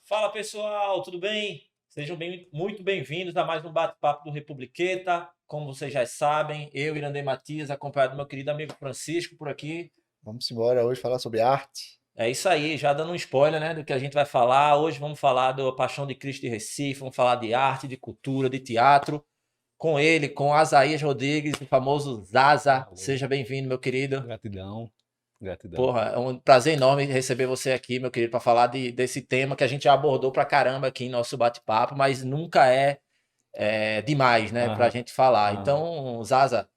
Fala pessoal, tudo bem? Sejam muito bem-vindos a mais um bate-papo do Republiqueta. Como vocês já sabem, eu, Irandei Matias, acompanhado do meu querido amigo Francisco por aqui. Vamos embora hoje falar sobre arte. É isso aí, já dando um spoiler, né, do que a gente vai falar. Hoje vamos falar da Paixão de Cristo de Recife, vamos falar de arte, de cultura, de teatro. Com ele, com Asaías Rodrigues, o famoso Zaza. Alô, Seja bem-vindo, meu querido. gratidão, gratidão. Porra, é um prazer enorme receber você aqui, meu querido, para falar desse tema que a gente já abordou pra caramba aqui em nosso bate-papo, mas nunca é demais, né, pra Aham, gente falar. aham, Então, Zaza,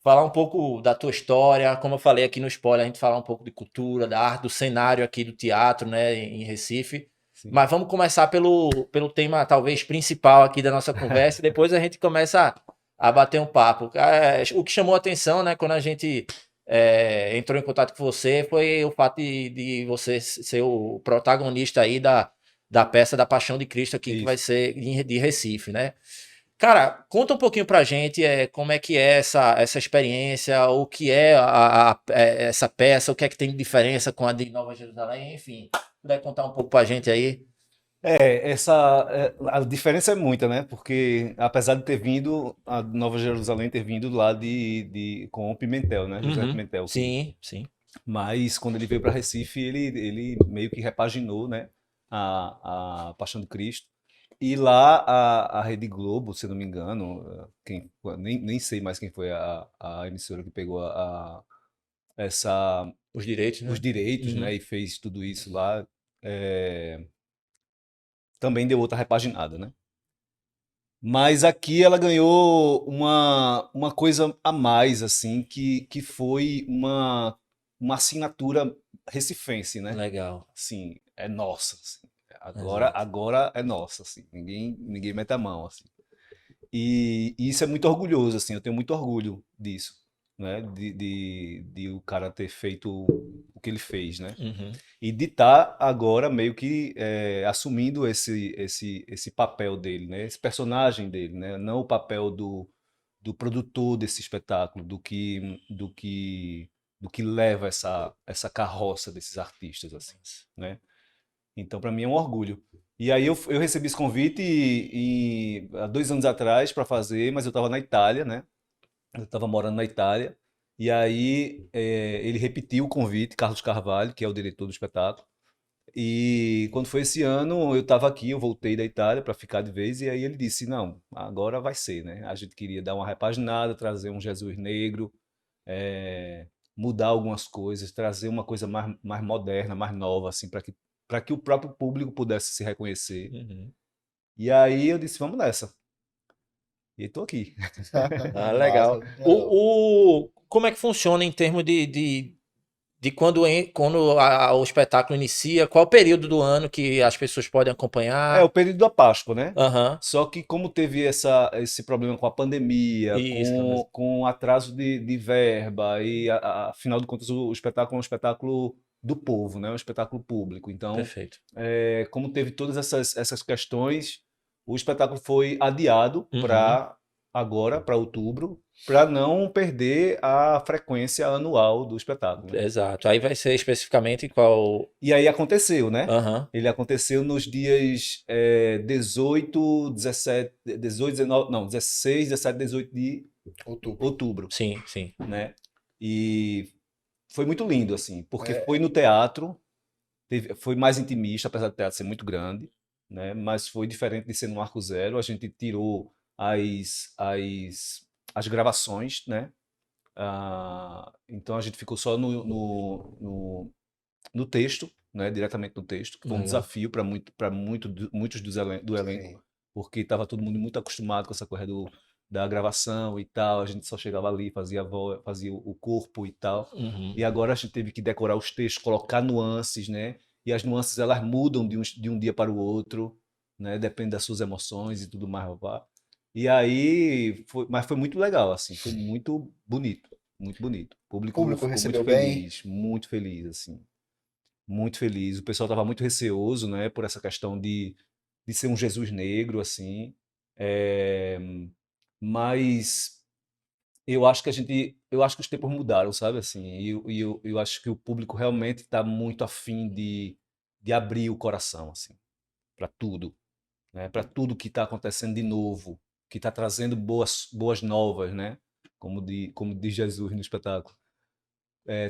falar um pouco da tua história, como eu falei aqui no spoiler, a gente falar um pouco de cultura, da arte, do cenário aqui do teatro, né, em Recife. sim. Mas vamos começar pelo tema, talvez, principal aqui da nossa conversa, e depois a gente começa a bater um papo. O que chamou a atenção, né, quando a gente entrou em contato com você, foi o fato de você ser o protagonista aí da peça da Paixão de Cristo aqui, que vai Isso. ser de Recife, né? Cara, conta um pouquinho pra gente como é que é essa experiência, o que é essa peça, o que é que tem de diferença com a de Nova Jerusalém, enfim. Puder contar um pouco pra gente aí? A diferença é muita, né? Porque apesar de ter vindo, a Nova Jerusalém ter vindo lá com o Pimentel, né? José Uhum. Pimentel. Sim, sim. Mas quando ele veio para Recife, ele meio que repaginou, né? A Paixão de Cristo. E lá a Rede Globo, se eu não me engano, nem sei mais quem foi a emissora que pegou essa, Os direitos, os né? direitos, Uhum. né? E fez tudo isso lá. Também deu outra repaginada, né? Mas aqui ela ganhou uma coisa a mais, assim, que foi uma assinatura recifense, né? Legal. Assim, é nossa, assim. Exato. Agora é nossa, assim. Ninguém mete a mão, assim. E isso é muito orgulhoso, assim, eu tenho muito orgulho disso, né? De o cara ter feito o que ele fez, né? Uhum. E de estar agora meio que assumindo esse papel dele, né? Esse personagem dele, né? Não o papel do produtor desse espetáculo, do que leva essa carroça desses artistas, assim, né? Então, para mim é um orgulho. E aí eu recebi esse convite há 2 anos atrás para fazer, mas eu estava na Itália, né? Eu estava morando na Itália. E aí ele repetiu o convite, Carlos Carvalho, que é o diretor do espetáculo. E quando foi esse ano, eu estava aqui, eu voltei da Itália para ficar de vez, e aí ele disse: Não, agora vai ser, né? A gente queria dar uma repaginada, trazer um Jesus negro, eh, mudar algumas coisas, trazer uma coisa mais moderna, mais nova, assim, para que o próprio público pudesse se reconhecer. Uhum. E aí eu disse: Vamos nessa. E estou aqui. Ah, Massa, legal. legal. Como é que funciona em termos de quando o espetáculo inicia? Qual o período do ano que as pessoas podem É o acompanhar? período da Páscoa, né? Aham. Só que como teve esse problema com a pandemia, Isso. com atraso de verba, e afinal de contas o espetáculo é um espetáculo do povo, né? É um espetáculo público. Então, Perfeito. como teve todas essas questões, o espetáculo foi adiado Uhum. para agora, para outubro, para não perder a frequência anual do espetáculo, né? Exato. Aí vai ser especificamente qual. E aí aconteceu, né? Aham. Ele aconteceu nos dias 18, 17, 18, 19, não, 16, 17, 18 de Outubro. outubro, Sim, sim. né? E foi muito lindo, assim, porque foi É, no teatro, foi mais intimista, apesar do teatro ser muito grande, né? Mas foi diferente de ser no Arco Zero. A gente tirou as gravações, né? Então a gente ficou só no texto, né, diretamente no texto, que foi um Legal. desafio para muitos do elenco, sim. porque estava todo mundo muito acostumado com essa coisa da gravação e tal, a gente só chegava ali, fazia a voz, fazia o corpo e tal, Uhum. e agora a gente teve que decorar os textos, colocar nuances, né, e as nuances elas mudam de um dia para o outro, né, depende das suas emoções e tudo mais, vá. E aí, mas foi muito legal, assim, foi muito bonito, muito bonito. O O público público ficou recebeu bem. muito feliz, assim, muito feliz. O pessoal estava muito receoso, né, por essa questão de ser um Jesus negro, assim. É, mas eu acho que os tempos mudaram, sabe, assim. E eu acho que o público realmente está muito afim de abrir o coração, assim. para tudo, né? Para tudo que está acontecendo de novo, que está trazendo boas novas, né? Como diz Jesus no espetáculo.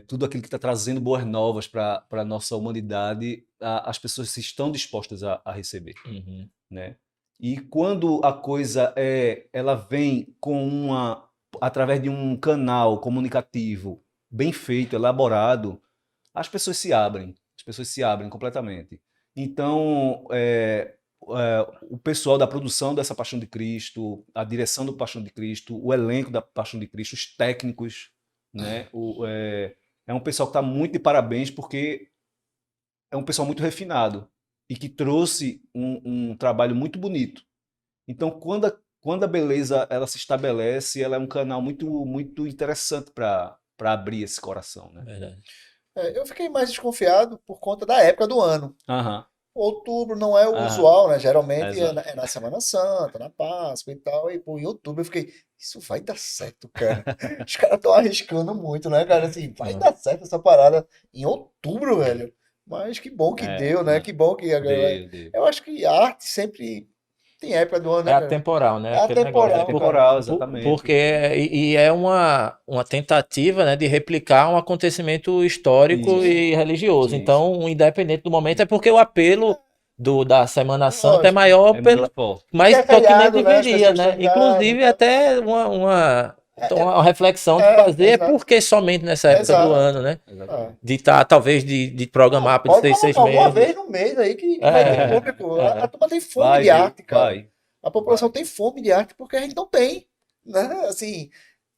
Tudo aquilo que está trazendo boas novas para a nossa humanidade, as pessoas se estão dispostas a receber, Uhum. né? E quando a coisa ela vem através de um canal comunicativo bem feito, elaborado, as pessoas se abrem completamente. Então, o pessoal da produção dessa Paixão de Cristo, a direção do Paixão de Cristo, o elenco da Paixão de Cristo, os técnicos, né? É um pessoal que está muito de parabéns porque é um pessoal muito refinado e que trouxe um trabalho muito bonito. Então, quando a beleza ela se estabelece, ela é um canal muito, muito interessante para abrir esse coração, né? Verdade. Eu fiquei mais desconfiado por conta da época do ano. Aham, Outubro não é o aham, usual, né? Geralmente exato. é na Semana Santa, na Páscoa e tal. E pô, em outubro eu fiquei, isso vai dar certo, cara. Os caras estão arriscando muito, né, cara? Assim, vai Uhum. dar certo essa parada em outubro, velho. Mas que bom que deu, né? Né? Que bom que a galera. Deu. Eu acho que a arte sempre tem época do ano, É né, cara? atemporal, né? É Aquele negócio. É atemporal, cara. temporal, exatamente. Porque é uma tentativa, né, de replicar um acontecimento histórico Isso, e religioso. isso. Então, independente do momento, é porque o apelo da Semana Santa é Lógico. maior É muito forte. Porque mas é só que nem feriado, né? As deveria, pessoas estão né? em casa e Inclusive tal. até É, uma reflexão de fazer é exato. porque somente nessa época do Exato. ano, né? Exatamente. De estar, talvez, de Não, programar por pode seis colocar uma meses. vez no mês aí que vai ter É, público. A é. turma tem fome Vai, de viu? arte, cara. Vai. A população Vai. tem fome de arte porque a gente não tem, né? Assim,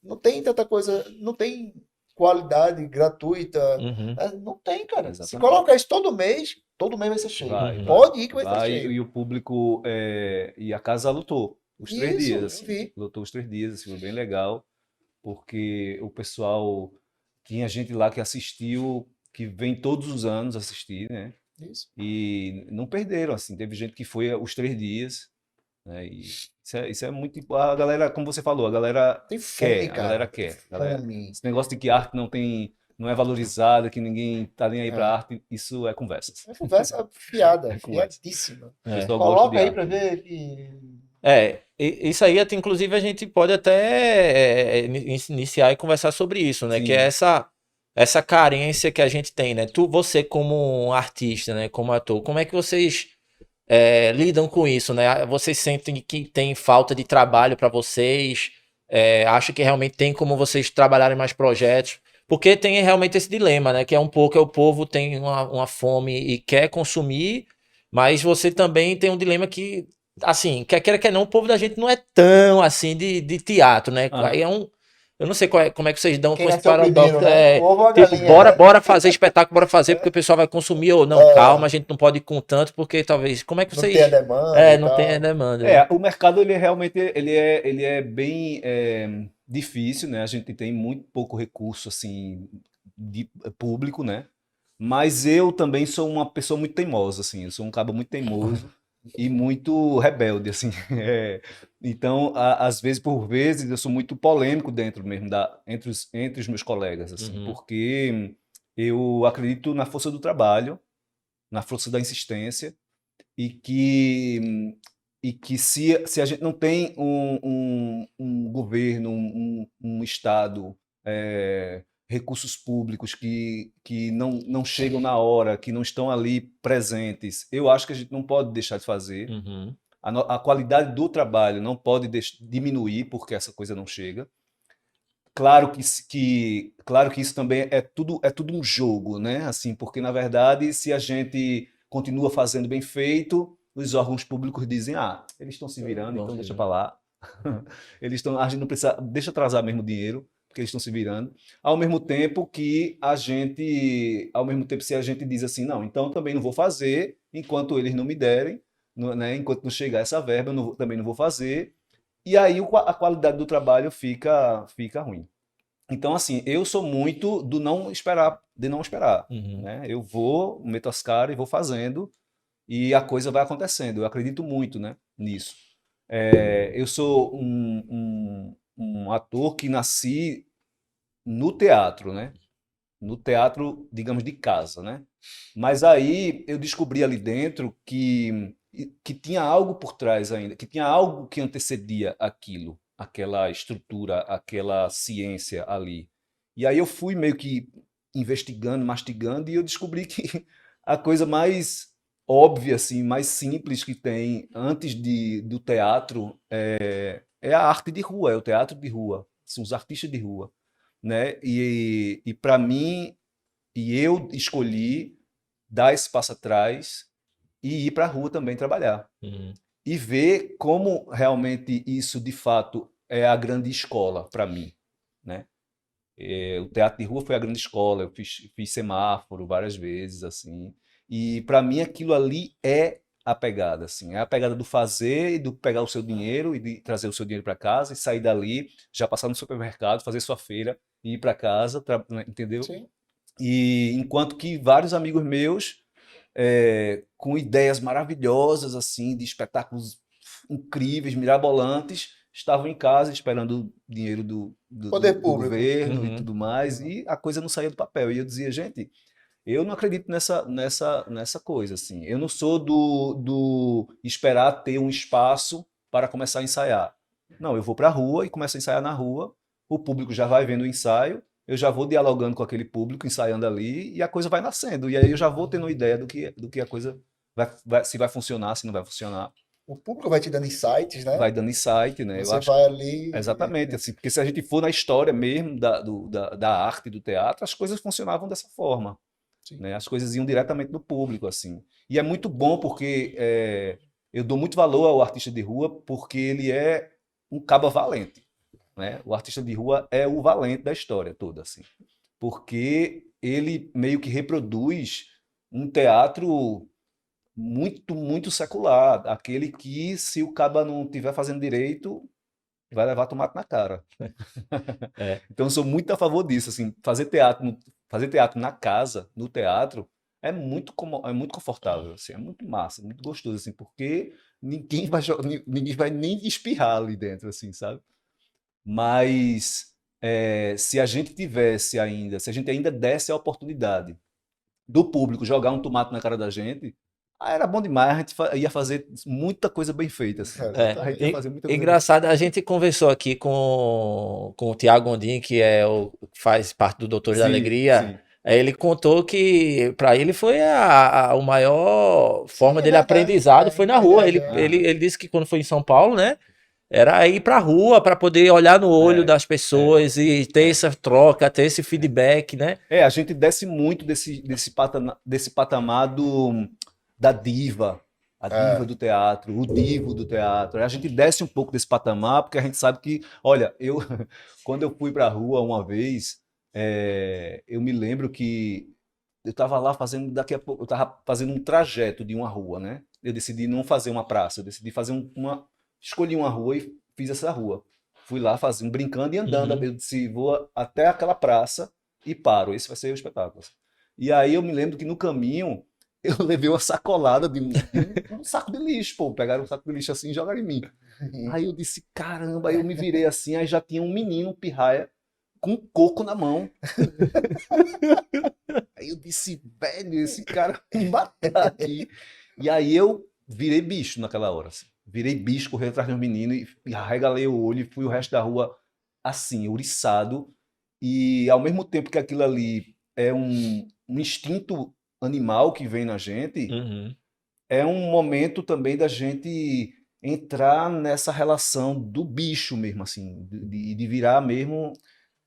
não tem tanta coisa, não tem qualidade gratuita, Uhum, né? Não tem, cara. Se Exatamente. colocar isso todo mês vai ser cheio. Vai, uhum. vai. Pode ir que vai estar Vai cheio. e o público e a casa lutou os 3 dias, Isso, eu assim. vi. Lutou os 3 dias, assim, foi bem legal, porque o pessoal tinha gente lá que assistiu, que vem todos os anos assistir, né? Isso. E não perderam, assim. Teve gente que foi os 3 dias, né? E isso é muito. A galera, como você falou, a galera Tem fome, quer, a galera cara. Tem quer. fome. Esse negócio de que arte não é valorizada, que ninguém tá nem aí pra É. arte, isso é conversas. É conversa fiada, É conversa. fiadíssima. O É. pessoal gosta de Coloca aí arte. pra ver que. Isso aí, até, inclusive, a gente pode até iniciar e conversar sobre isso, né? Que é Sim, essa carência que a gente tem, né? Você como um artista, né? Como ator, como é que vocês lidam com isso, né? Vocês sentem que tem falta de trabalho para vocês? Acham que realmente tem como vocês trabalharem mais projetos? Porque tem realmente esse dilema, né? Que é um pouco o povo tem uma fome e quer consumir, mas você também tem um dilema que, assim, quer queira, quer não, o povo da gente não é tão assim de teatro, né? Aí aham. eu não sei como é que vocês dão Quem com esse nasceu primeiro, paradoxo. né? O ovo ou a Tipo, galinha, né? bora fazer espetáculo, bora fazer, porque o pessoal vai consumir ou não, calma, a É, gente não pode ir com tanto, porque talvez. Como é que não tem a vocês. demanda e Não tem a tal. demanda, né? O mercado ele realmente ele é bem difícil, né? A gente tem muito pouco recurso assim de público, né? Mas eu também sou uma pessoa muito teimosa, assim. Eu sou um cabo muito teimoso e muito rebelde, assim. Então, às vezes, por vezes, eu sou muito polêmico dentro mesmo entre os meus colegas, assim, Uhum, porque eu acredito na força do trabalho, na força da insistência e que se a gente não tem um governo, um Estado, recursos públicos que não chegam na hora, que não estão ali presentes, eu acho que a gente não pode deixar de fazer. uhum, A qualidade do trabalho não pode diminuir porque essa coisa não chega. Claro que isso também é tudo um jogo, né? Assim, porque na verdade, se a gente continua fazendo bem feito, os órgãos públicos dizem, eles estão se virando, bom, então deixa sim. para lá. A gente não precisa, deixa atrasar mesmo o dinheiro, porque eles estão se virando. Ao mesmo tempo se a gente diz assim, não, então também não vou fazer enquanto eles não me derem, né? Enquanto não chegar essa verba, também não vou fazer. E aí a qualidade do trabalho fica ruim. Então, assim, eu sou muito do não esperar, de não esperar, Uhum, né? Eu vou, meto as caras e vou fazendo e a coisa vai acontecendo. Eu acredito muito, né, nisso. Eu sou um ator que nasci no teatro, né? No teatro, digamos, de casa, né? Mas aí eu descobri ali dentro que que tinha algo por trás ainda, que tinha algo que antecedia aquilo, aquela estrutura, aquela ciência ali. E aí eu fui meio que investigando, mastigando, e eu descobri que a coisa mais óbvia, assim, mais simples que tem antes do teatro é a arte de rua, é o teatro de rua, são os artistas de rua, né? E para mim, eu escolhi dar esse passo atrás e ir para a rua também trabalhar. Uhum. E ver como realmente isso, de fato, é a grande escola para mim, né? O teatro de rua foi a grande escola, eu fiz semáforo várias vezes, assim, e para mim aquilo ali é a pegada, assim, é a pegada do fazer e do pegar o seu dinheiro e de trazer o seu dinheiro para casa e sair dali, já passar no supermercado, fazer sua feira e ir para casa, entendeu? Sim. E enquanto que vários amigos meus com ideias maravilhosas, assim, de espetáculos incríveis, mirabolantes, estavam em casa esperando o dinheiro Poder do público. governo e Uhum. tudo mais, e a coisa não saía do papel. E eu dizia, gente, eu não acredito nessa coisa, assim. Eu não sou do esperar ter um espaço para começar a ensaiar. Não, eu vou para a rua e começo a ensaiar na rua, o público já vai vendo o ensaio, eu já vou dialogando com aquele público, ensaiando ali, e a coisa vai nascendo. E aí eu já vou tendo uma ideia do que a coisa se vai funcionar, se não vai funcionar. O público vai te dando insights, né? Vai dando insight, né? Eu Você acho vai ali. exatamente assim, porque se a gente for na história mesmo da arte e do teatro, as coisas funcionavam dessa forma, Sim. né? As coisas iam diretamente do público, assim. E é muito bom porque eu dou muito valor ao artista de rua porque ele é um caba valente, né? O artista de rua é o valente da história toda, assim, porque ele meio que reproduz um teatro muito secular, aquele que se o caba não estiver fazendo direito, vai levar tomate na cara. É. Então eu sou muito a favor disso, assim, fazer teatro na casa, no teatro, é muito confortável, assim, é muito massa, muito gostoso, assim, porque ninguém vai nem espirrar ali dentro, assim, sabe? Mas se a gente tivesse ainda, se a gente ainda desse a oportunidade do público jogar um tomate na cara da gente, era bom demais, a gente ia fazer muita coisa bem feita, assim. É. A gente ia fazer muita coisa bem feita. Engraçado, a gente conversou aqui com o Tiago Gondim, que faz parte do Doutores da Sim, Alegria. sim. Aí ele contou que para ele foi o maior forma Sim, é dele verdade, aprendizado foi na rua. verdade, Ele disse que quando foi em São Paulo, né? Era ir pra rua para poder olhar no olho das pessoas e ter essa troca, ter esse feedback, né? A gente desce muito desse patamar da diva, a diva do teatro, o divo do teatro. A gente desce um pouco desse patamar porque a gente sabe que, olha, quando eu fui para a rua uma vez, eu me lembro que eu estava lá fazendo, daqui a pouco, eu estava fazendo um trajeto de uma rua, né? Eu decidi não fazer uma praça, eu decidi fazer escolhi uma rua e fiz essa rua. Fui lá fazendo, brincando e andando. Uhum. Eu disse, vou até aquela praça e paro. Esse vai ser o espetáculo. E aí eu me lembro que no caminho eu levei uma sacolada de um saco de lixo, pô. Pegaram um saco de lixo assim e jogaram em mim. Aí eu disse, caramba, aí eu me virei assim, aí já tinha um menino, um pirraia, com um coco na mão. Aí eu disse, velho, esse cara vai me matar aqui. E aí eu virei bicho naquela hora, assim. Virei bicho, corri atrás dos meninos e arregalei o olho e fui o resto da rua assim, ouriçado. E ao mesmo tempo que aquilo ali é um instinto animal que vem na gente, Uhum. é um momento também da gente entrar nessa relação do bicho mesmo, assim, de virar mesmo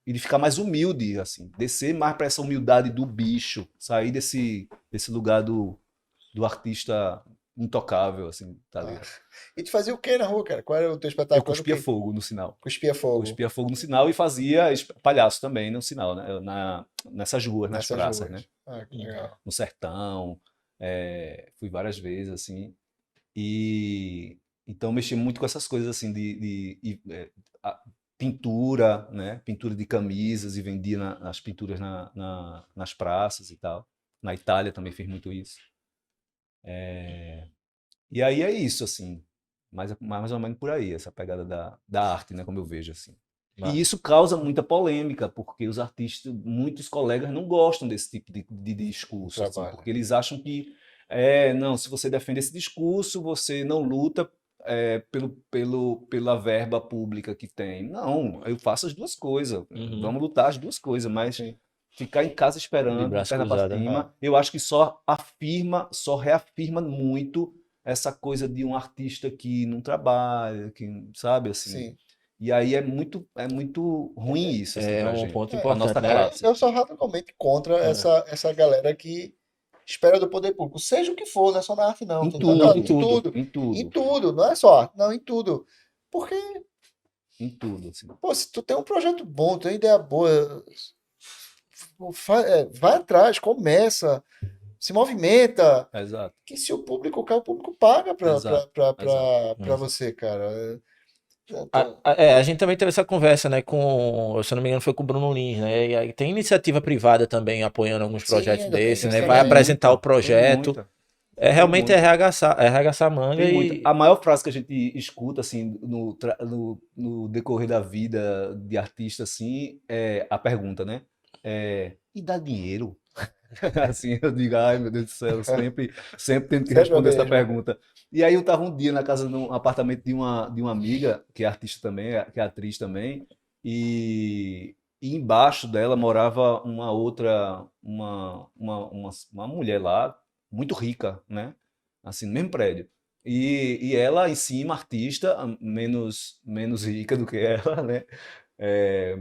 e de ficar mais humilde, assim, descer mais para essa humildade do bicho, sair desse lugar do artista intocável, assim, tá ligado? E tu fazia o que na rua, cara? Qual era o teu Eu espetáculo? cuspia fogo no sinal. Cuspia fogo. Cuspia fogo no sinal e fazia palhaço também no sinal, né? Nessas ruas, nas Nessas praças, ruas. né? Ah, que legal. No sertão, fui várias vezes, assim, e então mexi muito com essas coisas, assim, pintura, né? Pintura de camisas e vendia as pinturas nas praças e tal. Na Itália também fiz muito isso. E aí é isso, assim, mais ou menos por aí, essa pegada da arte, né? Como eu vejo, assim. E isso causa muita polêmica, porque os artistas, muitos colegas não gostam desse tipo de discurso, assim, Trabalho. porque eles acham que Não, se você defende esse discurso, você não luta pela verba pública que tem. Não, eu faço as duas coisas. Uhum. Vamos lutar as duas coisas, mas ficar em casa De esperando, braço perna para cruzado, né? cima, eu acho que só reafirma muito essa coisa de um artista que não trabalha, que, sabe, assim. Sim. E aí é muito ruim isso, assim, É pra um gente. ponto Pra nossa importante, né? classe. Eu sou radicalmente contra essa galera que espera do poder público, seja o que for, não é só na arte, não. Em Tem tudo, em tudo. em Em tudo, tudo, não é só arte, não, em tudo. Porque, em tudo, assim. pô, se tu tem um projeto bom, tem uma ideia boa, vai atrás, começa, se movimenta. Exato, Que se o público quer, o público paga exato, exato. pra você, cara. A gente também teve essa conversa, né, se eu não me engano, foi com o Bruno Lins, né? E aí tem iniciativa privada também apoiando alguns Sim, projetos ainda tem desses, isso né? Tem Vai também. apresentar o muita, tem projeto. muita, É tem realmente muita. arregaçar a manga Tem muita. e. A maior frase que a gente escuta, assim, no decorrer da vida de artista, assim, é a pergunta, né? E dá dinheiro? Assim, eu digo, ai meu Deus do céu, eu sempre tendo que Sempre a responder essa mesma. pergunta. E aí eu estava um dia na casa, num apartamento de uma amiga, que é artista também, que é atriz também, e embaixo dela morava uma outra, uma mulher lá, muito rica, né? Assim, no mesmo prédio. E ela em cima, artista, menos rica do que ela, né? É,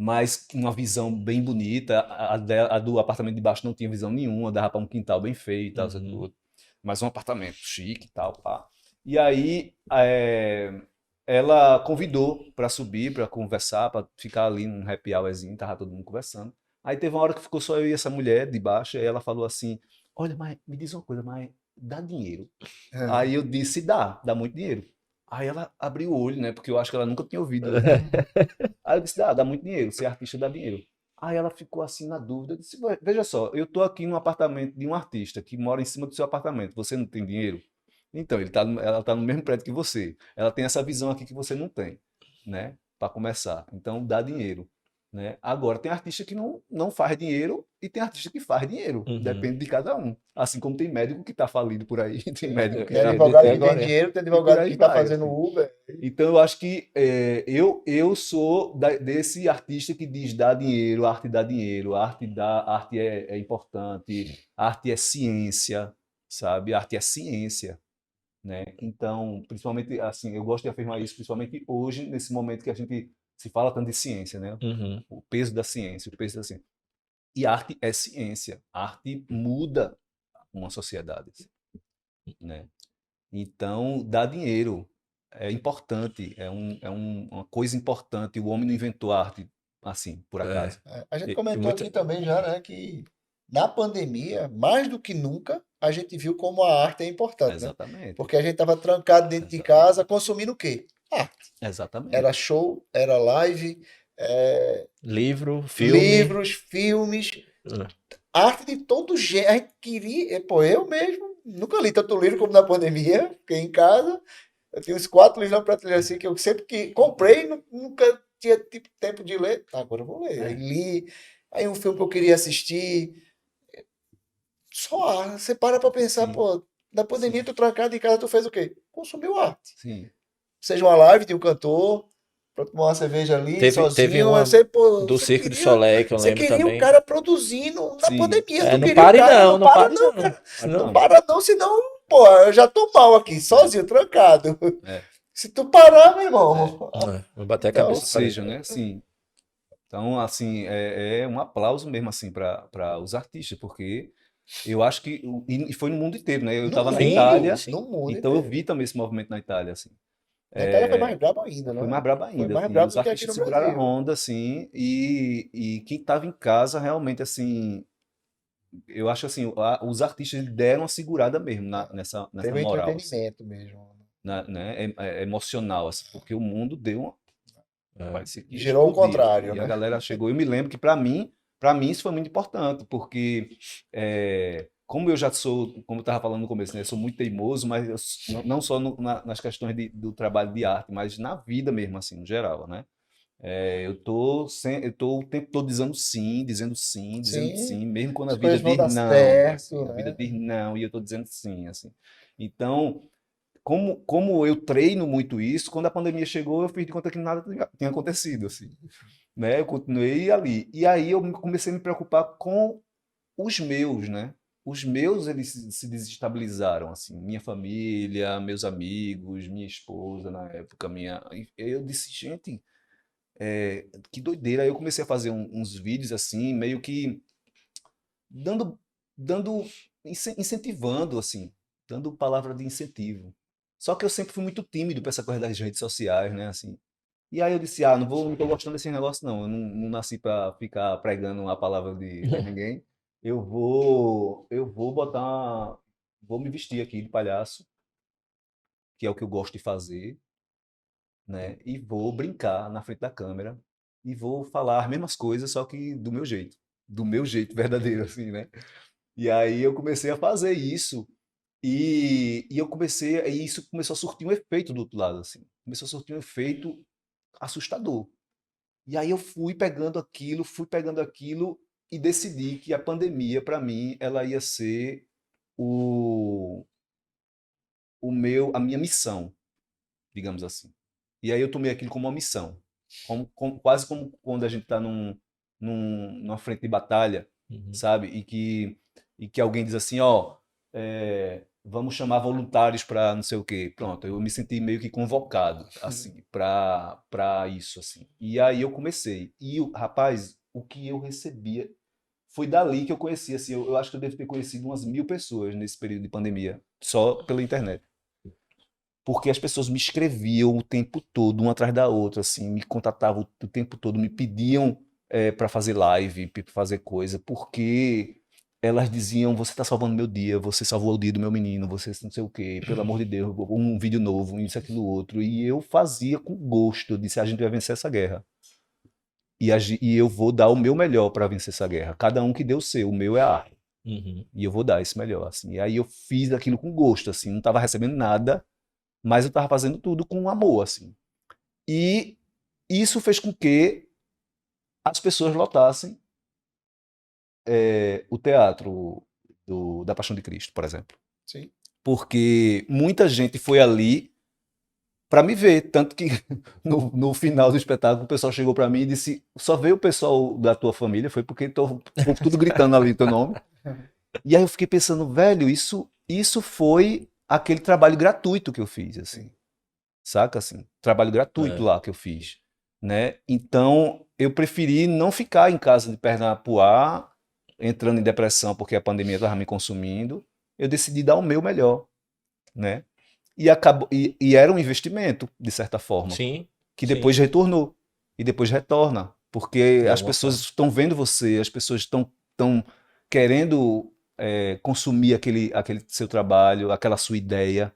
mas uma visão bem bonita. A do apartamento de baixo não tinha visão nenhuma, dava para um quintal bem feito e tal, isso Uhum. tudo. Mas um apartamento chique e tal, pá. E aí ela convidou para subir, para conversar, para ficar ali num happy hourzinho, tava todo mundo conversando. Aí teve uma hora que ficou só eu e essa mulher de baixo, e ela falou assim: Olha, mas me diz uma coisa, mas dá dinheiro? Aí eu disse: dá muito dinheiro. Aí ela abriu o olho, né? Porque eu acho que ela nunca tinha ouvido. Aí eu disse, dá muito dinheiro, ser artista dá dinheiro. Aí ela ficou assim na dúvida, eu disse, veja só, eu tô aqui no apartamento de um artista que mora em cima do seu apartamento, você não tem dinheiro? Então, ela tá no mesmo prédio que você. Ela tem essa visão aqui que você não tem, né? Para começar. Então, dá dinheiro, né? Agora, tem artista que não faz dinheiro e tem artista que faz dinheiro. Uhum. Depende de cada um. Assim como tem médico que tá falido por aí, tem médico que Tem tá... advogado que tem Agora, dinheiro, tem E por advogado aí que tá vai, fazendo assim. Uber. Então eu acho que eu sou desse artista que diz dá dinheiro, arte dá dinheiro, arte é importante, arte é ciência, sabe? Arte é ciência, né? Então, principalmente assim, eu gosto de afirmar isso, principalmente hoje, nesse momento que a gente se fala tanto de ciência, né? uhum. O peso da ciência, o peso da ciência. E arte é ciência, arte muda uma sociedade, assim, né? Então, dá dinheiro. É importante, uma coisa importante. O homem não inventou a arte assim, por É. acaso. A gente E comentou muita... aqui também já, né, que na pandemia, mais do que nunca, a gente viu como a arte é importante, né? Exatamente, Porque a gente estava trancado dentro de exatamente, casa, consumindo o quê? Arte. Era exatamente. show, era live, Livro, filme. livros, filmes, É. arte de todo jeito. A gente queria, pô, eu mesmo nunca li tanto livro como na pandemia, fiquei em casa. Eu tinha uns 4 livros na prateleira assim que eu sempre que comprei, nunca tinha tipo, tempo de ler. Ah, agora eu vou ler. Aí É, li. Aí um filme que eu queria assistir. Só arte. Você para pra pensar, sim, pô, na pandemia sim, tu trancado em casa, tu fez o quê? Consumiu arte. sim, Seja uma live de um cantor, pra tomar uma cerveja ali, Teve sozinho. uma Você, pô, do Cirque du Soleil, que eu você lembro queria o também. cara produzindo na sim, pandemia. É, Tu não queria o pare cara, não, não não para pare não, não. cara. mas Não Senão... não. para não, senão, pô, eu já tô mal aqui, É, sozinho, trancado. é, Se tu parar, meu é. irmão. Vou bater a Ou Então, cabeça na parede. seja, né, assim, então, assim, é um aplauso mesmo, assim, para os artistas, porque eu acho que, e foi no mundo inteiro, né? Eu no estava na Sim, mundo, Itália, no sim. mundo então eu inteiro. vi também esse movimento na Itália, assim. Na Itália foi mais brabo ainda, Foi não é? mais brabo Foi ainda, mais assim. brabo Os do que aqui artistas no seguraram a Brasil. onda, assim, e quem estava em casa realmente, assim, eu acho assim, os artistas deram uma segurada mesmo nessa Teve um moral, assim, entretenimento mesmo. né, emocional, assim, porque o mundo deu uma, É. parecia que ia Gerou o explodir, assim, contrário, e a né? galera chegou. Eu me lembro que para mim isso foi muito importante, porque como eu já sou, como eu estava falando no começo, né, eu sou muito teimoso, mas não só nas questões do trabalho de arte, mas na vida mesmo, assim, no geral, né? Eu tô o tempo todo dizendo sim, dizendo sim, dizendo Sim, sim, mesmo quando a as vida coisas não diz dão não, certo, assim, a vida né? diz não e eu tô dizendo sim, assim. Então, como eu treino muito isso, quando a pandemia chegou, eu fiz de conta que nada tinha acontecido, assim, né? Eu continuei ali. E aí eu comecei a me preocupar com os meus, né? Os meus, eles se desestabilizaram, assim. Minha família, meus amigos, minha esposa na época, minha... Eu disse, gente, que doideira. Aí eu comecei a fazer uns vídeos, assim, meio que dando, incentivando, assim, dando palavra de incentivo. Só que eu sempre fui muito tímido para essa coisa das redes sociais, né, assim. E aí eu disse, não tô gostando desse negócio, não. Eu não nasci para ficar pregando a palavra de ninguém. Eu vou vou me vestir aqui de palhaço, que é o que eu gosto de fazer, né? E vou brincar na frente da câmera e vou falar as mesmas coisas, só que do meu jeito verdadeiro, assim, né? E aí eu comecei a fazer isso e isso começou a surtir um efeito do outro lado, assim. Começou a surtir um efeito assustador. E aí eu fui pegando aquilo e decidi que a pandemia, para mim, ela ia ser o, a minha missão, digamos assim. E aí eu tomei aquilo como uma missão, quase como quando a gente está numa frente de batalha, Uhum. sabe? E que alguém diz assim, ó, vamos chamar voluntários para não sei o quê. Pronto, eu me senti meio que convocado, assim, para isso, assim. E aí eu comecei. E, rapaz, o que eu recebia foi dali que eu conheci, assim, eu acho que eu devo ter conhecido umas 1000 pessoas nesse período de pandemia, só pela internet. Porque as pessoas me escreviam o tempo todo, uma atrás da outra, assim, me contatavam o tempo todo, me pediam para fazer live, para fazer coisa, porque elas diziam: você está salvando meu dia, você salvou o dia do meu menino, você não sei o quê, pelo amor de Deus, um vídeo novo, isso, aquilo, outro. E eu fazia com gosto, eu disse: a gente vai vencer essa guerra. E eu vou dar o meu melhor para vencer essa guerra. Cada um que dê o seu, o meu é a arte. Uhum. E eu vou dar esse melhor, assim. E aí eu fiz aquilo com gosto, assim, não estava recebendo nada, mas eu estava fazendo tudo com amor, assim. E isso fez com que as pessoas lotassem o teatro da Paixão de Cristo, por exemplo. Sim. Porque muita gente foi ali para me ver, tanto que no final do espetáculo o pessoal chegou para mim e disse: só veio o pessoal da tua família, foi porque tô tudo gritando ali teu nome. E aí eu fiquei pensando, velho, isso foi aquele trabalho gratuito que eu fiz, assim. Saca, assim? Trabalho gratuito É. lá que eu fiz, né? Então, eu preferi não ficar em casa de perna pro ar, entrando em depressão porque a pandemia estava me consumindo. Eu decidi dar o meu melhor, né? E era um investimento, de certa forma, Sim, que sim, depois retornou e depois retorna, porque de as alguma pessoas forma. estão vendo você, as pessoas estão querendo consumir aquele seu trabalho, aquela sua ideia,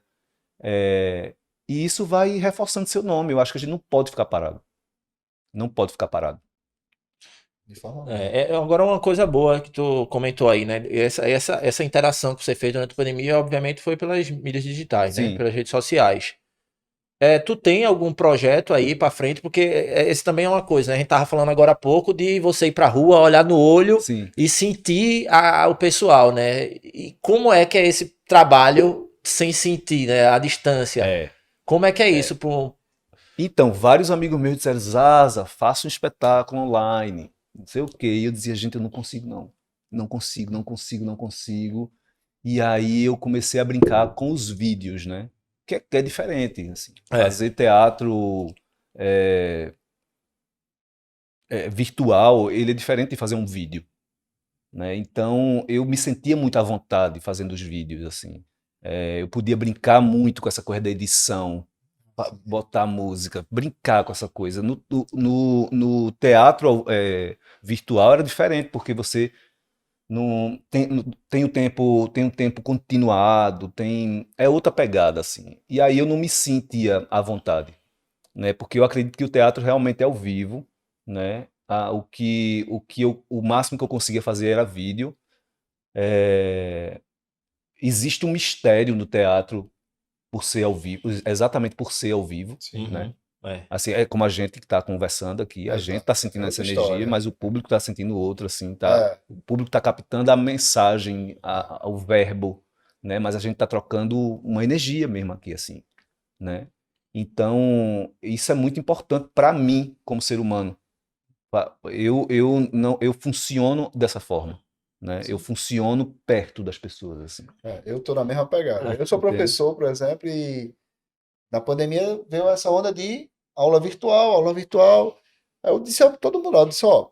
e isso vai reforçando seu nome. Eu acho que a gente não pode ficar parado. Não pode ficar parado. De forma alguma. Agora uma coisa boa que tu comentou aí, né? Essa interação que você fez durante a pandemia, obviamente, foi pelas mídias digitais, né? Sim, Pelas redes sociais. Tu tem algum projeto aí pra frente? Porque esse também é uma coisa, né? A gente tava falando agora há pouco de você ir pra rua, olhar no olho sim. e sentir o pessoal, né? E como é que é esse trabalho sem sentir, né? A distância. É, Como é que é é. isso pro... Então, vários amigos meus disseram: Zaza, faça um espetáculo online. Não sei o quê. E eu dizia: gente, eu não consigo, não. Não consigo, não consigo, não consigo. E aí eu comecei a brincar com os vídeos, né? Que é diferente, assim. É. Fazer teatro virtual, ele é diferente de fazer um vídeo, né? Então eu me sentia muito à vontade fazendo os vídeos, assim. Eu podia brincar muito com essa coisa da edição, botar música, brincar com essa coisa. No teatro virtual era diferente, porque você não tem um tempo continuado, é outra pegada, assim. E aí eu não me sentia à vontade, né? Porque eu acredito que o teatro realmente é ao vivo, né? O máximo que eu conseguia fazer era vídeo. É, Existe um mistério no teatro por ser ao vivo, exatamente por ser ao vivo, Sim. né? Uhum. É. Assim, é como a gente que está conversando aqui, a Exato. gente está sentindo É essa outra energia, história. mas o público está sentindo outra, assim, É. o público está captando a mensagem, o verbo, né? Mas a gente está trocando uma energia mesmo aqui, assim, né? Então, isso é muito importante para mim como ser humano. Eu funciono dessa forma, né? Eu funciono perto das pessoas, assim. Eu tô na mesma pegada. Eu sou Entende? professor, por exemplo, e na pandemia veio essa onda de aula virtual, aula virtual. Aí eu disse a todo mundo, eu disse, ó,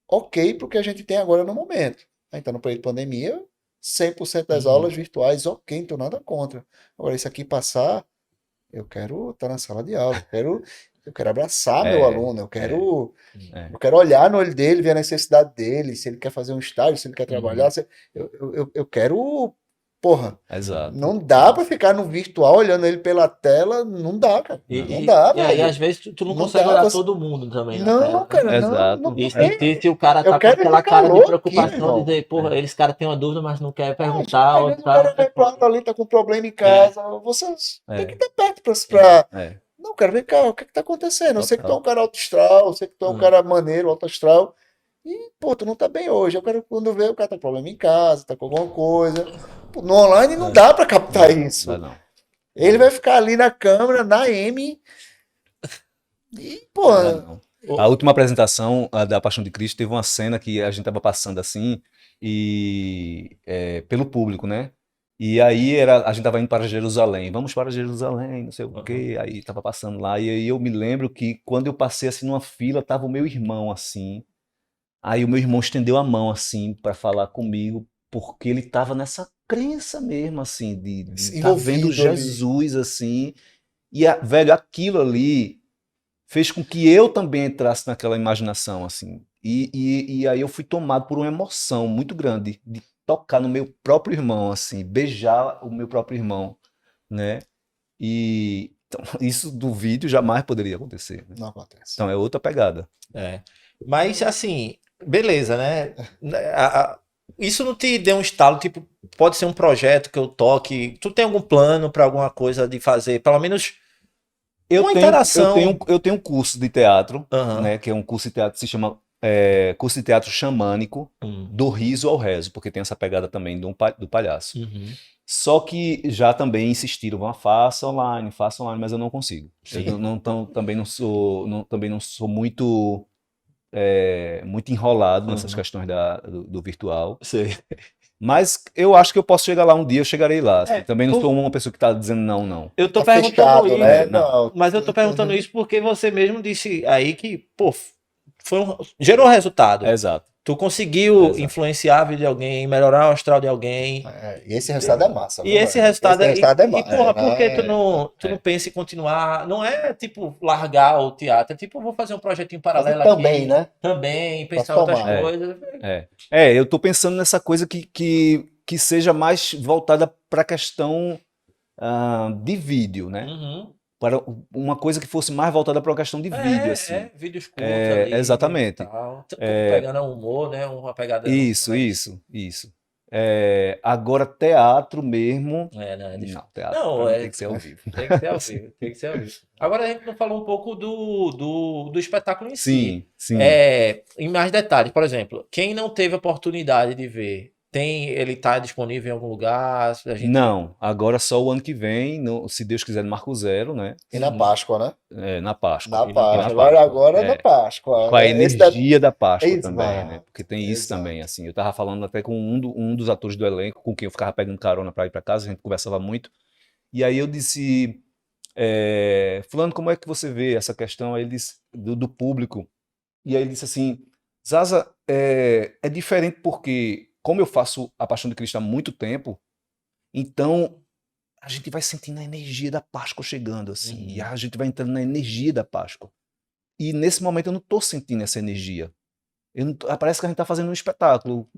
ok pro que a gente tem agora no momento. A gente tá no período de pandemia, 100% das aulas virtuais, ok, não tô nada contra. Agora, isso aqui passar, eu quero estar na sala de aula, eu quero abraçar meu É, aluno, é, eu quero olhar no olho dele, ver a necessidade dele, se ele quer fazer um estágio, se ele quer trabalhar, eu quero, porra, exato. não dá pra ficar no virtual olhando ele pela tela, não dá, cara, não dá, E aí, velho, às vezes, tu não não consegue dá, olhar todo mundo também na não, tela, né? cara, não Exato. E tem, sentir se o cara eu tá com quero aquela ficar cara de louco aqui, meu preocupação, irmão. dizer, porra, eles cara tem uma dúvida, mas não quer Às perguntar, ou vezes o cara tá. vai pra ali, tá com problema em casa, você tem que É, estar perto pra. é, Não, cara, vem cá, o que é que tá acontecendo? Eu sei que tu é total. um cara alto astral, eu sei que tu é um Hum. cara maneiro, alto astral, e, pô, tu não tá bem hoje. Eu quero quando ver o cara tá com problema em casa, tá com alguma coisa. Pô, no online não dá pra captar Não, isso. não. Ele vai ficar ali na câmera, na M, e, pô, Não dá, não. A última apresentação da Paixão de Cristo teve uma cena que a gente tava passando assim, pelo público, né? E aí a gente tava indo para Jerusalém, vamos para Jerusalém, não sei o quê, aí tava passando lá, e aí eu me lembro que quando eu passei assim numa fila, tava o meu irmão assim, aí o meu irmão estendeu a mão assim para falar comigo, porque ele tava nessa crença mesmo, assim, de tá vendo envolvido ali. Jesus assim, velho, aquilo ali fez com que eu também entrasse naquela imaginação, assim. E aí eu fui tomado por uma emoção muito grande de tocar no meu próprio irmão, assim, beijar o meu próprio irmão, né? E então, isso do vídeo jamais poderia acontecer, né? Não acontece. Então é outra pegada. É. Mas, assim, beleza, né? Isso não te deu um estalo, tipo, pode ser um projeto que eu toque. Tu tem algum plano pra alguma coisa de fazer, pelo menos uma interação? Eu tenho um curso de teatro, Aham. né? Que é um curso de teatro que se chama curso de teatro xamânico, do riso ao rezo, porque tem essa pegada também do palhaço. Uhum. Só que já também insistiram, faça online, mas eu não consigo. Sim. Eu também não sou muito enrolado nessas questões do virtual. Sei. Mas eu acho que eu posso chegar lá um dia, eu chegarei lá. É, Também não sou uma pessoa que está dizendo não, não. eu tô Tá perguntando fechado, isso, né? Não. Não. mas eu tô perguntando isso porque você mesmo disse aí que, pô, gerou resultado. Exato. Tu conseguiu Exato. influenciar a vida de alguém, melhorar o astral de alguém. E esse resultado é massa, E viu, esse velho? resultado, Esse resultado é e massa. porra, por que tu É. não pensa em continuar? Não é tipo largar o teatro, é tipo, vou fazer um projetinho paralelo Fazer também, aqui, né? também, Pra pensar em outras somar. coisas. Eu tô pensando nessa coisa que seja mais voltada para a questão de vídeo, né? Uhum. Para uma coisa que fosse mais voltada para uma questão de vídeo, assim. Vídeos curtos ali e Exatamente. tal. Pegando um humor, né? Uma pegada Isso, mais. isso. Agora, teatro mesmo. É, né? Não, teatro Não, pra mim tem que ser ao vivo. tem que ser ao vivo, tem que ser ao vivo. Agora a gente não falou um pouco do espetáculo em si. Sim. Em mais detalhes, por exemplo, quem não teve oportunidade de ver, ele está disponível em algum lugar? A gente... Não, agora só o ano que vem, se Deus quiser, no Marco Zero, né? E na Páscoa, né? Na Páscoa. Na E Páscoa. Agora na Páscoa. Com a Esse energia da Páscoa Isso, também, né? mano. Porque tem isso Exato. também, assim. Eu tava falando até com um dos atores do elenco, com quem eu ficava pegando carona pra ir pra casa, a gente conversava muito. E aí eu disse, Fulano, como é que você vê essa questão? Aí ele disse, do público. E aí ele disse assim, Zaza, é diferente porque, como eu faço a Paixão de Cristo há muito tempo, então a gente vai sentindo a energia da Páscoa chegando, assim. E a gente vai entrando na energia da Páscoa. E nesse momento eu não tô sentindo essa energia. Parece que a gente tá fazendo um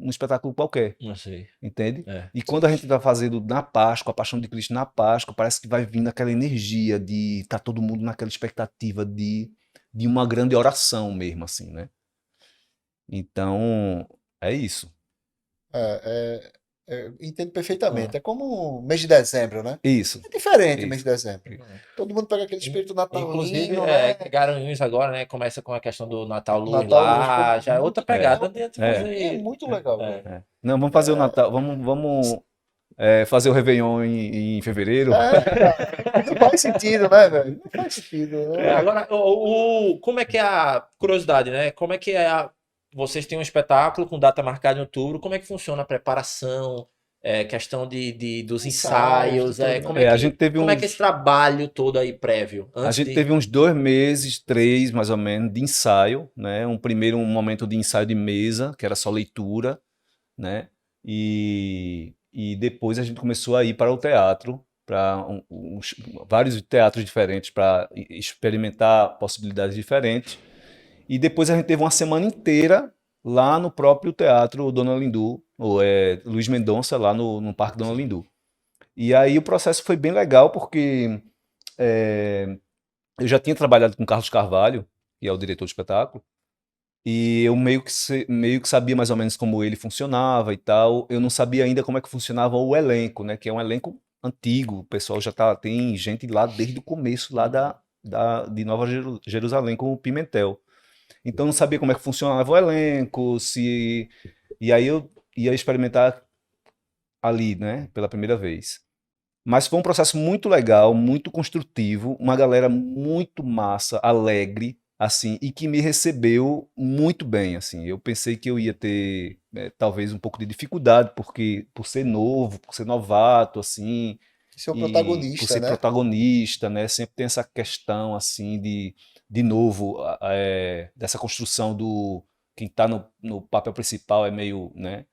espetáculo qualquer, Não sei. entende? E quando a gente tá fazendo na Páscoa, a Paixão de Cristo na Páscoa, parece que vai vindo aquela energia de tá todo mundo naquela expectativa de uma grande oração mesmo, assim, né? Então, é isso. Entendo perfeitamente. É como o mês de dezembro, né? Isso. É diferente o mês Isso. de dezembro. Todo mundo pega aquele espírito Inclusive, natalino, né? Garanhuns agora, né? Começa com a questão do Natal Luz Natal Luz, pô, lá, já é outra muito pegada legal. de É. fazer. E é muito legal, É. velho. Não, vamos fazer o Natal. Vamos fazer o Réveillon em fevereiro. Cara, não faz sentido, né, velho? Não faz sentido, né? Agora, como é que é a curiosidade, né? Como é que é vocês têm um espetáculo com data marcada em outubro, como é que funciona a preparação, questão dos Ensaios, ensaios, de tudo, como né? é A que, gente teve como é que é esse trabalho todo aí prévio, A antes gente de... teve uns 2 meses, 3 mais ou menos, de ensaio, né? Um momento de ensaio de mesa, que era só leitura, né? E depois a gente começou a ir para o teatro, para vários teatros diferentes, para experimentar possibilidades diferentes. E depois a gente teve uma semana inteira lá no próprio Teatro Dona Lindu, ou Luiz Mendonça, lá no Parque Dona Lindu. E aí o processo foi bem legal, porque eu já tinha trabalhado com Carlos Carvalho, que é o diretor do espetáculo, e eu meio que sabia mais ou menos como ele funcionava e tal. Eu não sabia ainda como é que funcionava o elenco, né? Que é um elenco antigo. O pessoal tem gente lá desde o começo lá de Nova Jerusalém com o Pimentel. Então eu não sabia como é que funcionava o elenco, e aí eu ia experimentar ali, né? Pela primeira vez. Mas foi um processo muito legal, muito construtivo, uma galera muito massa, alegre, assim, e que me recebeu muito bem, assim. Eu pensei que eu ia ter, talvez um pouco de dificuldade, porque por ser novo, por ser novato, assim, Ser o e por protagonista, ser né? protagonista, né? Sempre tem essa questão, assim, de novo, dessa construção do quem está no papel principal é meio, né?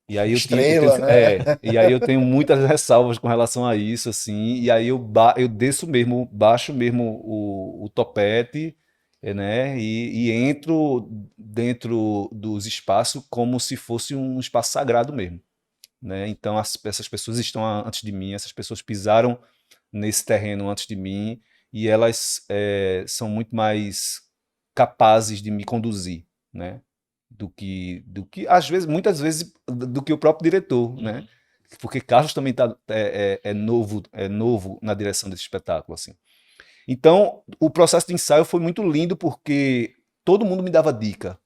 E aí Estrela, né? e aí eu tenho muitas ressalvas com relação a isso, assim, e aí eu desço mesmo, baixo mesmo o topete, né, e entro dentro dos espaços como se fosse um espaço sagrado mesmo, né, então essas pessoas estão antes de mim, essas pessoas pisaram nesse terreno antes de mim, e elas são muito mais capazes de me conduzir, né, do que às vezes, muitas vezes, do que o próprio diretor, né? Uhum. Porque Carlos também é novo na direção desse espetáculo, assim. Então, o processo de ensaio foi muito lindo porque todo mundo me dava dica,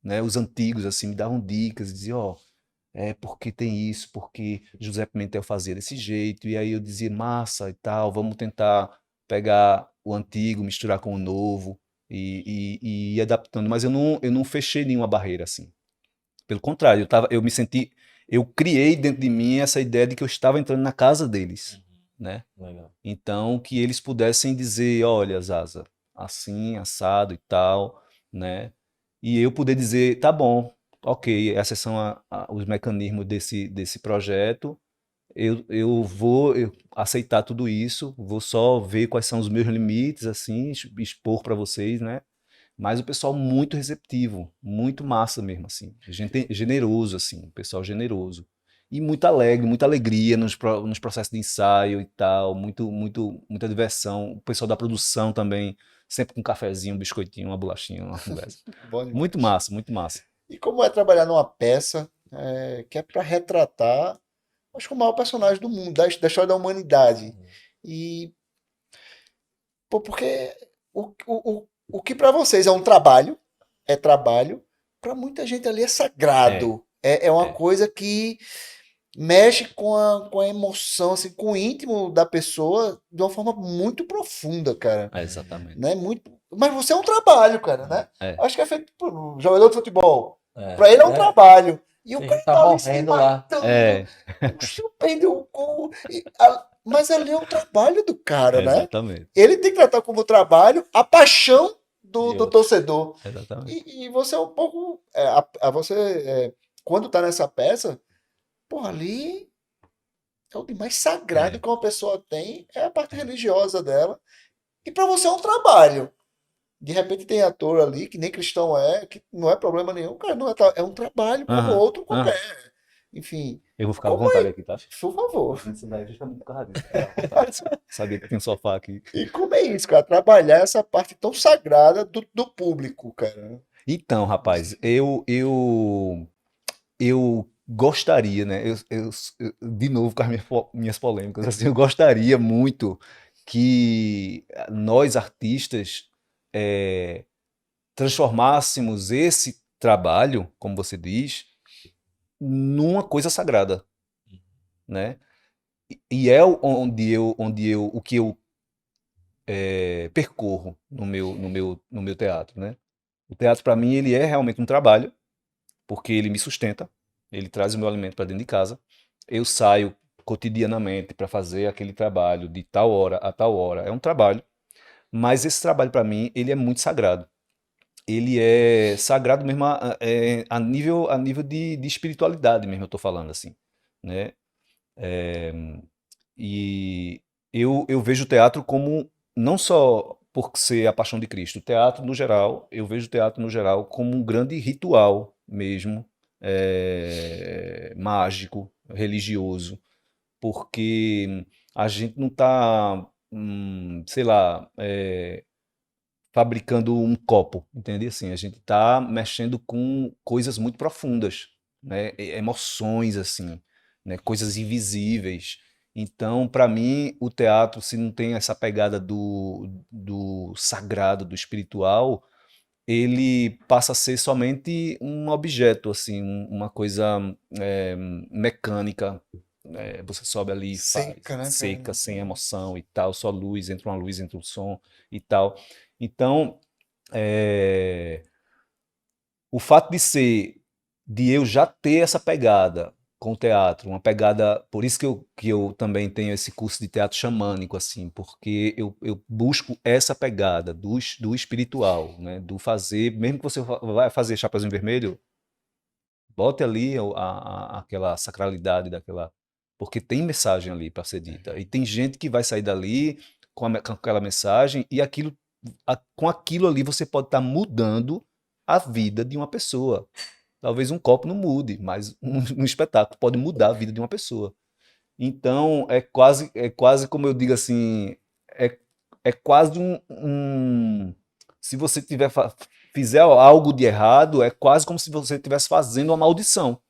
né? Os antigos assim me davam dicas, diziam, ó, porque tem isso, porque José Pimentel fazia desse jeito, e aí eu dizia, massa e tal, vamos tentar pegar o antigo, misturar com o novo e ir adaptando, mas eu não fechei nenhuma barreira assim. Pelo contrário, eu criei dentro de mim essa ideia de que eu estava entrando na casa deles, né? Legal. Então, que eles pudessem dizer, olha, Zaza, assim, assado e tal, né? E eu poder dizer, tá bom, ok, esses são os mecanismos desse projeto, eu vou aceitar tudo isso, vou só ver quais são os meus limites, assim, expor para vocês, né? Mas o pessoal muito receptivo, muito massa mesmo, assim. Gente generoso, assim, pessoal generoso. E muito alegre, muita alegria nos processos de ensaio e tal, muita diversão. O pessoal da produção também, sempre com um cafezinho, um biscoitinho, uma bolachinha, uma conversa. Bom demais. Muito massa, muito massa. E como é trabalhar numa peça que é para retratar, acho que o maior personagem do mundo, da história da humanidade. E, pô, porque o que para vocês é trabalho, para muita gente ali é É, sagrado. É uma é, coisa que mexe com a emoção, assim, com o íntimo da pessoa de uma forma muito profunda, cara. exatamente. Né? Muito... Mas você é um trabalho, cara, né? É, Acho que é feito por um jogador de futebol. É, Pra ele é um trabalho. E o tem gente cara que tá tá ali se morrendo lá. matando, é, perdeu o gol. Mas ali é o trabalho do cara, né? exatamente. Ele tem que tratar como trabalho a paixão De do outro, torcedor. exatamente. E você é um pouco. Quando tá nessa peça, pô, ali é o de mais sagrado É, que uma pessoa tem, é a parte religiosa dela. E pra você é um trabalho. De repente tem ator ali que nem cristão que não é problema nenhum, cara, não é, é um trabalho como aham, outro aham. qualquer. Enfim, Eu vou ficar à como vontade é? aqui, tá? Por favor. Isso daí é justamente por causa disso. Ficar à vontade. Sabia que tem um sofá aqui. E como é isso, cara? Trabalhar essa parte tão sagrada do público, cara. Então, rapaz, eu gostaria, né? De novo com as minhas polêmicas, assim, eu gostaria muito que nós artistas transformássemos esse trabalho, como você diz, numa coisa sagrada, né? E é o que eu percorro no meu teatro, né? O teatro para mim ele é realmente um trabalho, porque ele me sustenta, ele traz o meu alimento para dentro de casa. Eu saio cotidianamente para fazer aquele trabalho de tal hora a tal hora. É um trabalho, mas esse trabalho para mim ele é muito sagrado. Ele é sagrado mesmo a nível de espiritualidade mesmo, eu estou falando assim, né? É, e eu vejo o teatro como, não só por ser a paixão de Cristo, o teatro no geral, eu vejo o teatro no geral como um grande ritual mesmo, mágico, religioso, porque a gente não está, sei lá, fabricando um copo, entende? Assim, a gente está mexendo com coisas muito profundas, né? Emoções, assim, né? Coisas invisíveis. Então, para mim, o teatro, se não tem essa pegada do sagrado, do espiritual, ele passa a ser somente um objeto, assim, uma coisa mecânica. Você sobe ali e faz, Seca, né, seca, cara? sem emoção e tal, só luz, entra um som e tal. Então, é, o fato de eu já ter essa pegada com o teatro, uma pegada, por isso que eu também tenho esse curso de teatro xamânico, assim, porque eu busco essa pegada do espiritual, né, do fazer, mesmo que você vai fazer Chapeuzinho Vermelho, bote ali aquela sacralidade daquela, porque tem mensagem ali para ser dita, e tem gente que vai sair dali com aquela mensagem, e com aquilo ali você pode estar mudando a vida de uma pessoa. Talvez um copo não mude, mas um espetáculo pode mudar a vida de uma pessoa. Então, é quase como eu digo assim, é, é quase se você fizer algo de errado, é quase como se você estivesse fazendo uma maldição,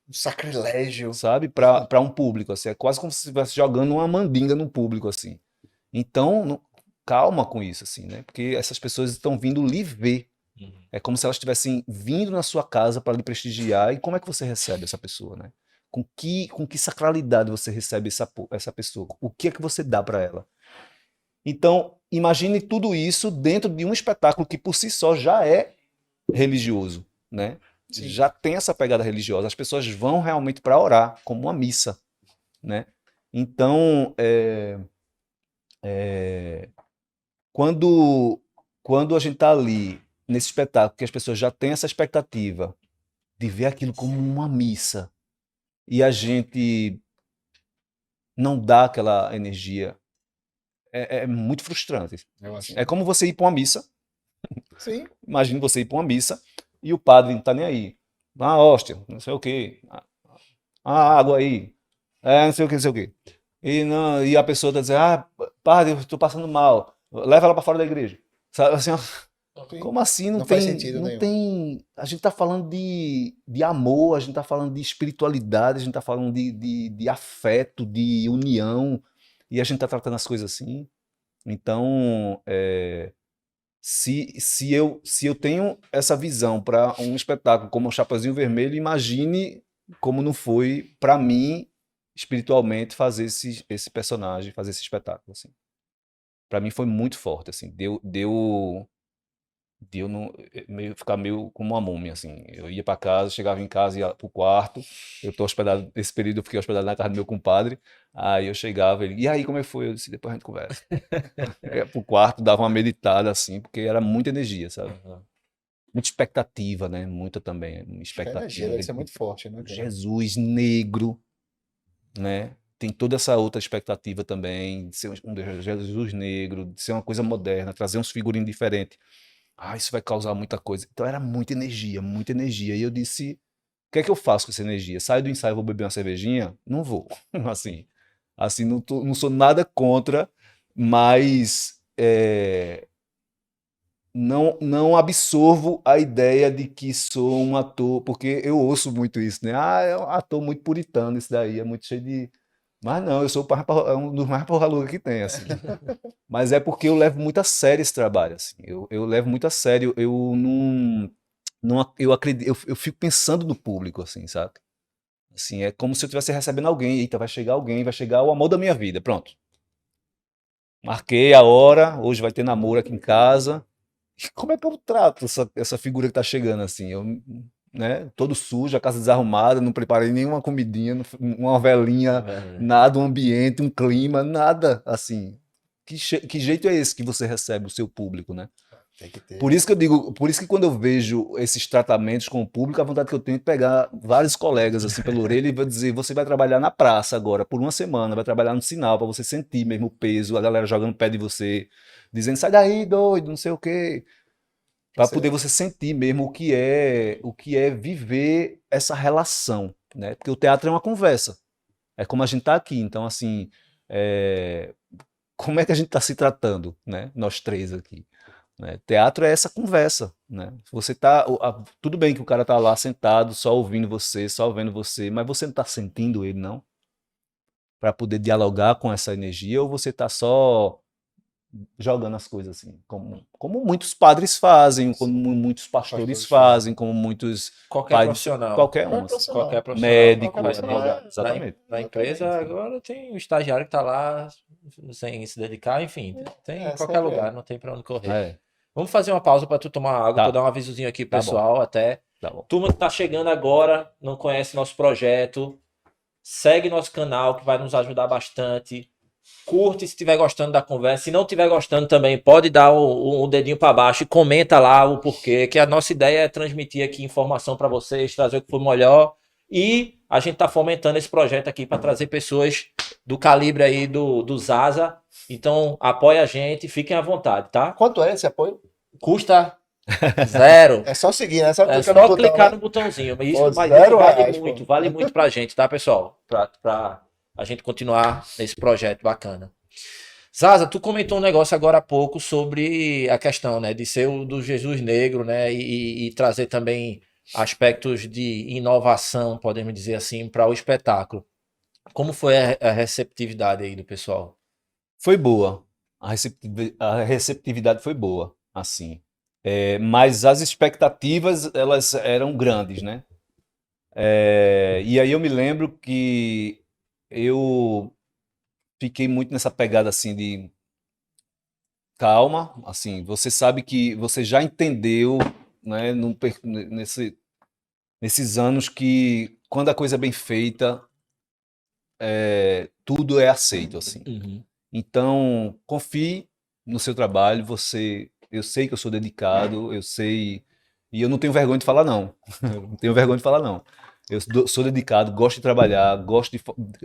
Um sacrilégio. sabe? Para um público, assim. É quase como se você estivesse jogando uma mandinga no público, assim. Então, calma com isso, assim, né? Porque essas pessoas estão vindo lhe ver. É como se elas estivessem vindo na sua casa para lhe prestigiar. E como é que você recebe essa pessoa, né? Com que sacralidade você recebe essa pessoa? O que é que você dá para ela? Então, imagine tudo isso dentro de um espetáculo que por si só já é religioso, né? Sim. Já tem essa pegada religiosa. As pessoas vão realmente para orar, como uma missa, né? Então, quando, quando a gente está ali nesse espetáculo, que as pessoas já têm essa expectativa de ver aquilo como uma missa e a gente não dá aquela energia, é muito frustrante. Eu acho. É como você ir para uma missa, Sim. imagina você ir para uma missa e o padre não está nem aí. Ah, hóstia, não sei o quê. Ah, água aí. Não sei o que, não sei o quê. E, não, e a pessoa está dizendo, padre, eu estou passando mal. Leva ela para fora da igreja. Sabe, assim, Sim. como assim? Não faz sentido Não nenhum. tem. A gente está falando de amor, a gente está falando de espiritualidade, a gente está falando de afeto, de união, e a gente está tratando as coisas assim. Então, se eu tenho essa visão para um espetáculo como o Chapeuzinho Vermelho, imagine como não foi para mim, espiritualmente, fazer esse personagem, fazer esse espetáculo. Assim. Para mim foi muito forte. Assim. De eu não, ficar meio como uma múmia, assim. Eu ia para casa, chegava em casa, ia pro quarto. Eu tô hospedado, nesse período eu fiquei hospedado na casa do meu compadre. Aí eu chegava, ele, e aí, como é que foi? Eu disse, depois a gente conversa. Eu ia pro quarto, dava uma meditada, assim, porque era muita energia, sabe? Muita expectativa, né? Muita também, Acho que a expectativa. energia deve ser muito forte, né, cara? Jesus negro, né? Tem toda essa outra expectativa também, de ser um Jesus negro, de ser uma coisa moderna, trazer uns figurinos diferentes. Isso vai causar muita coisa. Então era muita energia, muita energia. E eu disse, o que é que eu faço com essa energia? Saio do ensaio, vou beber uma cervejinha? Não vou. Assim, não sou nada contra, mas não absorvo a ideia de que sou um ator, porque eu ouço muito isso, né? Ah, é um ator muito puritano, isso daí é muito cheio de. Mas não, eu sou um dos mais porra-louca que tem, assim. Mas é porque eu levo muito a sério esse trabalho, assim. Eu levo muito a sério, eu não eu acredito, eu fico pensando no público, assim, sabe? Assim, é como se eu estivesse recebendo alguém, eita, vai chegar alguém, vai chegar o amor da minha vida, pronto. Marquei a hora, hoje vai ter namoro aqui em casa. Como é que eu trato essa figura que tá chegando assim? Eu, né, todo sujo, a casa desarrumada, não preparei nenhuma comidinha, uma velinha, nada, um ambiente, um clima, nada assim. Que jeito é esse que você recebe o seu público, né? Tem que ter. Por isso que eu digo, por isso que quando eu vejo esses tratamentos com o público, a vontade que eu tenho é pegar vários colegas assim pela orelha e vou dizer, você vai trabalhar na praça agora por uma semana, vai trabalhar no sinal para você sentir mesmo o peso, a galera jogando pé de você, dizendo sai daí, doido, não sei o quê, para poder você sentir mesmo o que é viver essa relação, né? Porque o teatro é uma conversa, é como a gente tá aqui, então assim, como é que a gente está se tratando, né? Nós três aqui. Né? Teatro é essa conversa, né? Você tá, tudo bem que o cara tá lá sentado, só ouvindo você, só vendo você, mas você não tá sentindo ele, não? Para poder dialogar com essa energia, ou você tá só jogando as coisas assim, como muitos padres fazem, como muitos pastores fazem, como muitos Qualquer profissional. qualquer um, Qualquer profissional. médico, advogado. exatamente. Na empresa agora tem o estagiário que tá lá sem se dedicar, enfim, tem em qualquer lugar, não tem para onde correr. Vamos fazer uma pausa para tu tomar água, para dar um avisozinho aqui pro pessoal, até. Tá bom. Turma que tá chegando agora, não conhece nosso projeto, segue nosso canal que vai nos ajudar bastante. Curte se estiver gostando da conversa. Se não estiver gostando também, pode dar um dedinho para baixo e comenta lá o porquê. Que a nossa ideia é transmitir aqui informação para vocês, trazer o que for melhor. E a gente está fomentando esse projeto aqui para trazer pessoas do calibre aí do Zaza. Então, apoia a gente, fiquem à vontade, tá? Quanto é esse apoio? Custa 0. É só seguir, né? Só É clicar só no botão, clicar né? no botãozinho. Pô, Isso, mas 0 isso vale reais, muito, pô. vale muito pra gente, tá, pessoal? Pra a gente continuar nesse projeto bacana. Zaza, tu comentou um negócio agora há pouco sobre a questão, né, de ser o do Jesus Negro, né, e trazer também aspectos de inovação, podemos dizer assim, para o espetáculo. Como foi a receptividade aí do pessoal? Foi boa. A receptividade foi boa, assim. Mas as expectativas, elas eram grandes, né? E aí eu me lembro que eu fiquei muito nessa pegada, assim, de calma, assim, você sabe que você já entendeu, né, nesses anos que quando a coisa é bem feita, tudo é aceito, assim. Então, confie no seu trabalho, eu sei que eu sou dedicado, eu sei, e eu não tenho vergonha de falar não. Eu não tenho vergonha de falar não. Sou dedicado, gosto de trabalhar,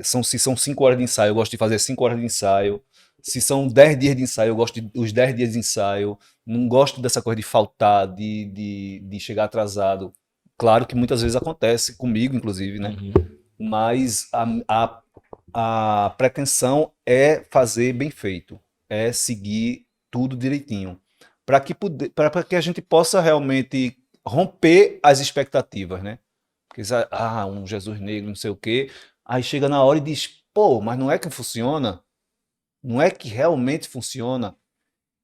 se são 5 horas de ensaio, eu gosto de fazer 5 horas de ensaio. Se são 10 dias de ensaio, eu gosto dos 10 dias de ensaio. Não gosto dessa coisa de faltar, de chegar atrasado. Claro que muitas vezes acontece comigo, inclusive, né? Mas a pretensão é fazer bem feito, é seguir tudo direitinho, para que a gente possa realmente romper as expectativas, né? Porque um Jesus negro, não sei o quê, aí chega na hora e diz, pô, mas não é que funciona, não é que realmente funciona,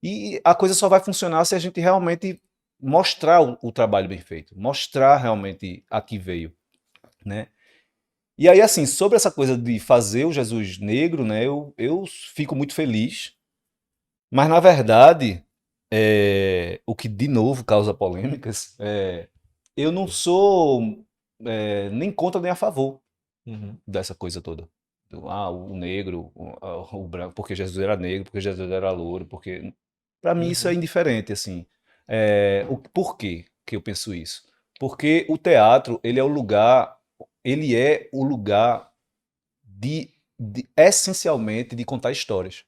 e a coisa só vai funcionar se a gente realmente mostrar o trabalho bem feito, mostrar realmente a que veio, né? E aí, assim, sobre essa coisa de fazer o Jesus negro, né, eu fico muito feliz, mas na verdade, o que de novo causa polêmicas, eu não sou nem contra nem a favor dessa coisa toda. O negro, o branco, porque Jesus era negro, porque Jesus era louro, porque. Para mim isso é indiferente, assim. Por quê que eu penso isso? Porque o teatro, ele é o lugar essencialmente de contar histórias,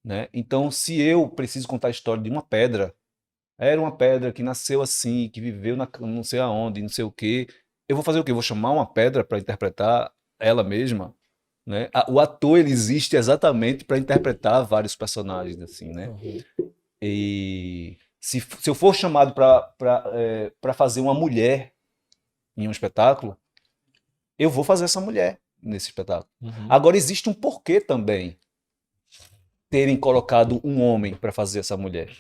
né? Então, se eu preciso contar a história de uma pedra, era uma pedra que nasceu assim, que viveu não sei aonde, não sei o quê, eu vou fazer o quê? Eu vou chamar uma pedra para interpretar ela mesma, né? O ator ele existe exatamente para interpretar vários personagens, assim, né? E Se eu for chamado para fazer uma mulher em um espetáculo, eu vou fazer essa mulher nesse espetáculo. Uhum. Agora, existe um porquê também terem colocado um homem para fazer essa mulher.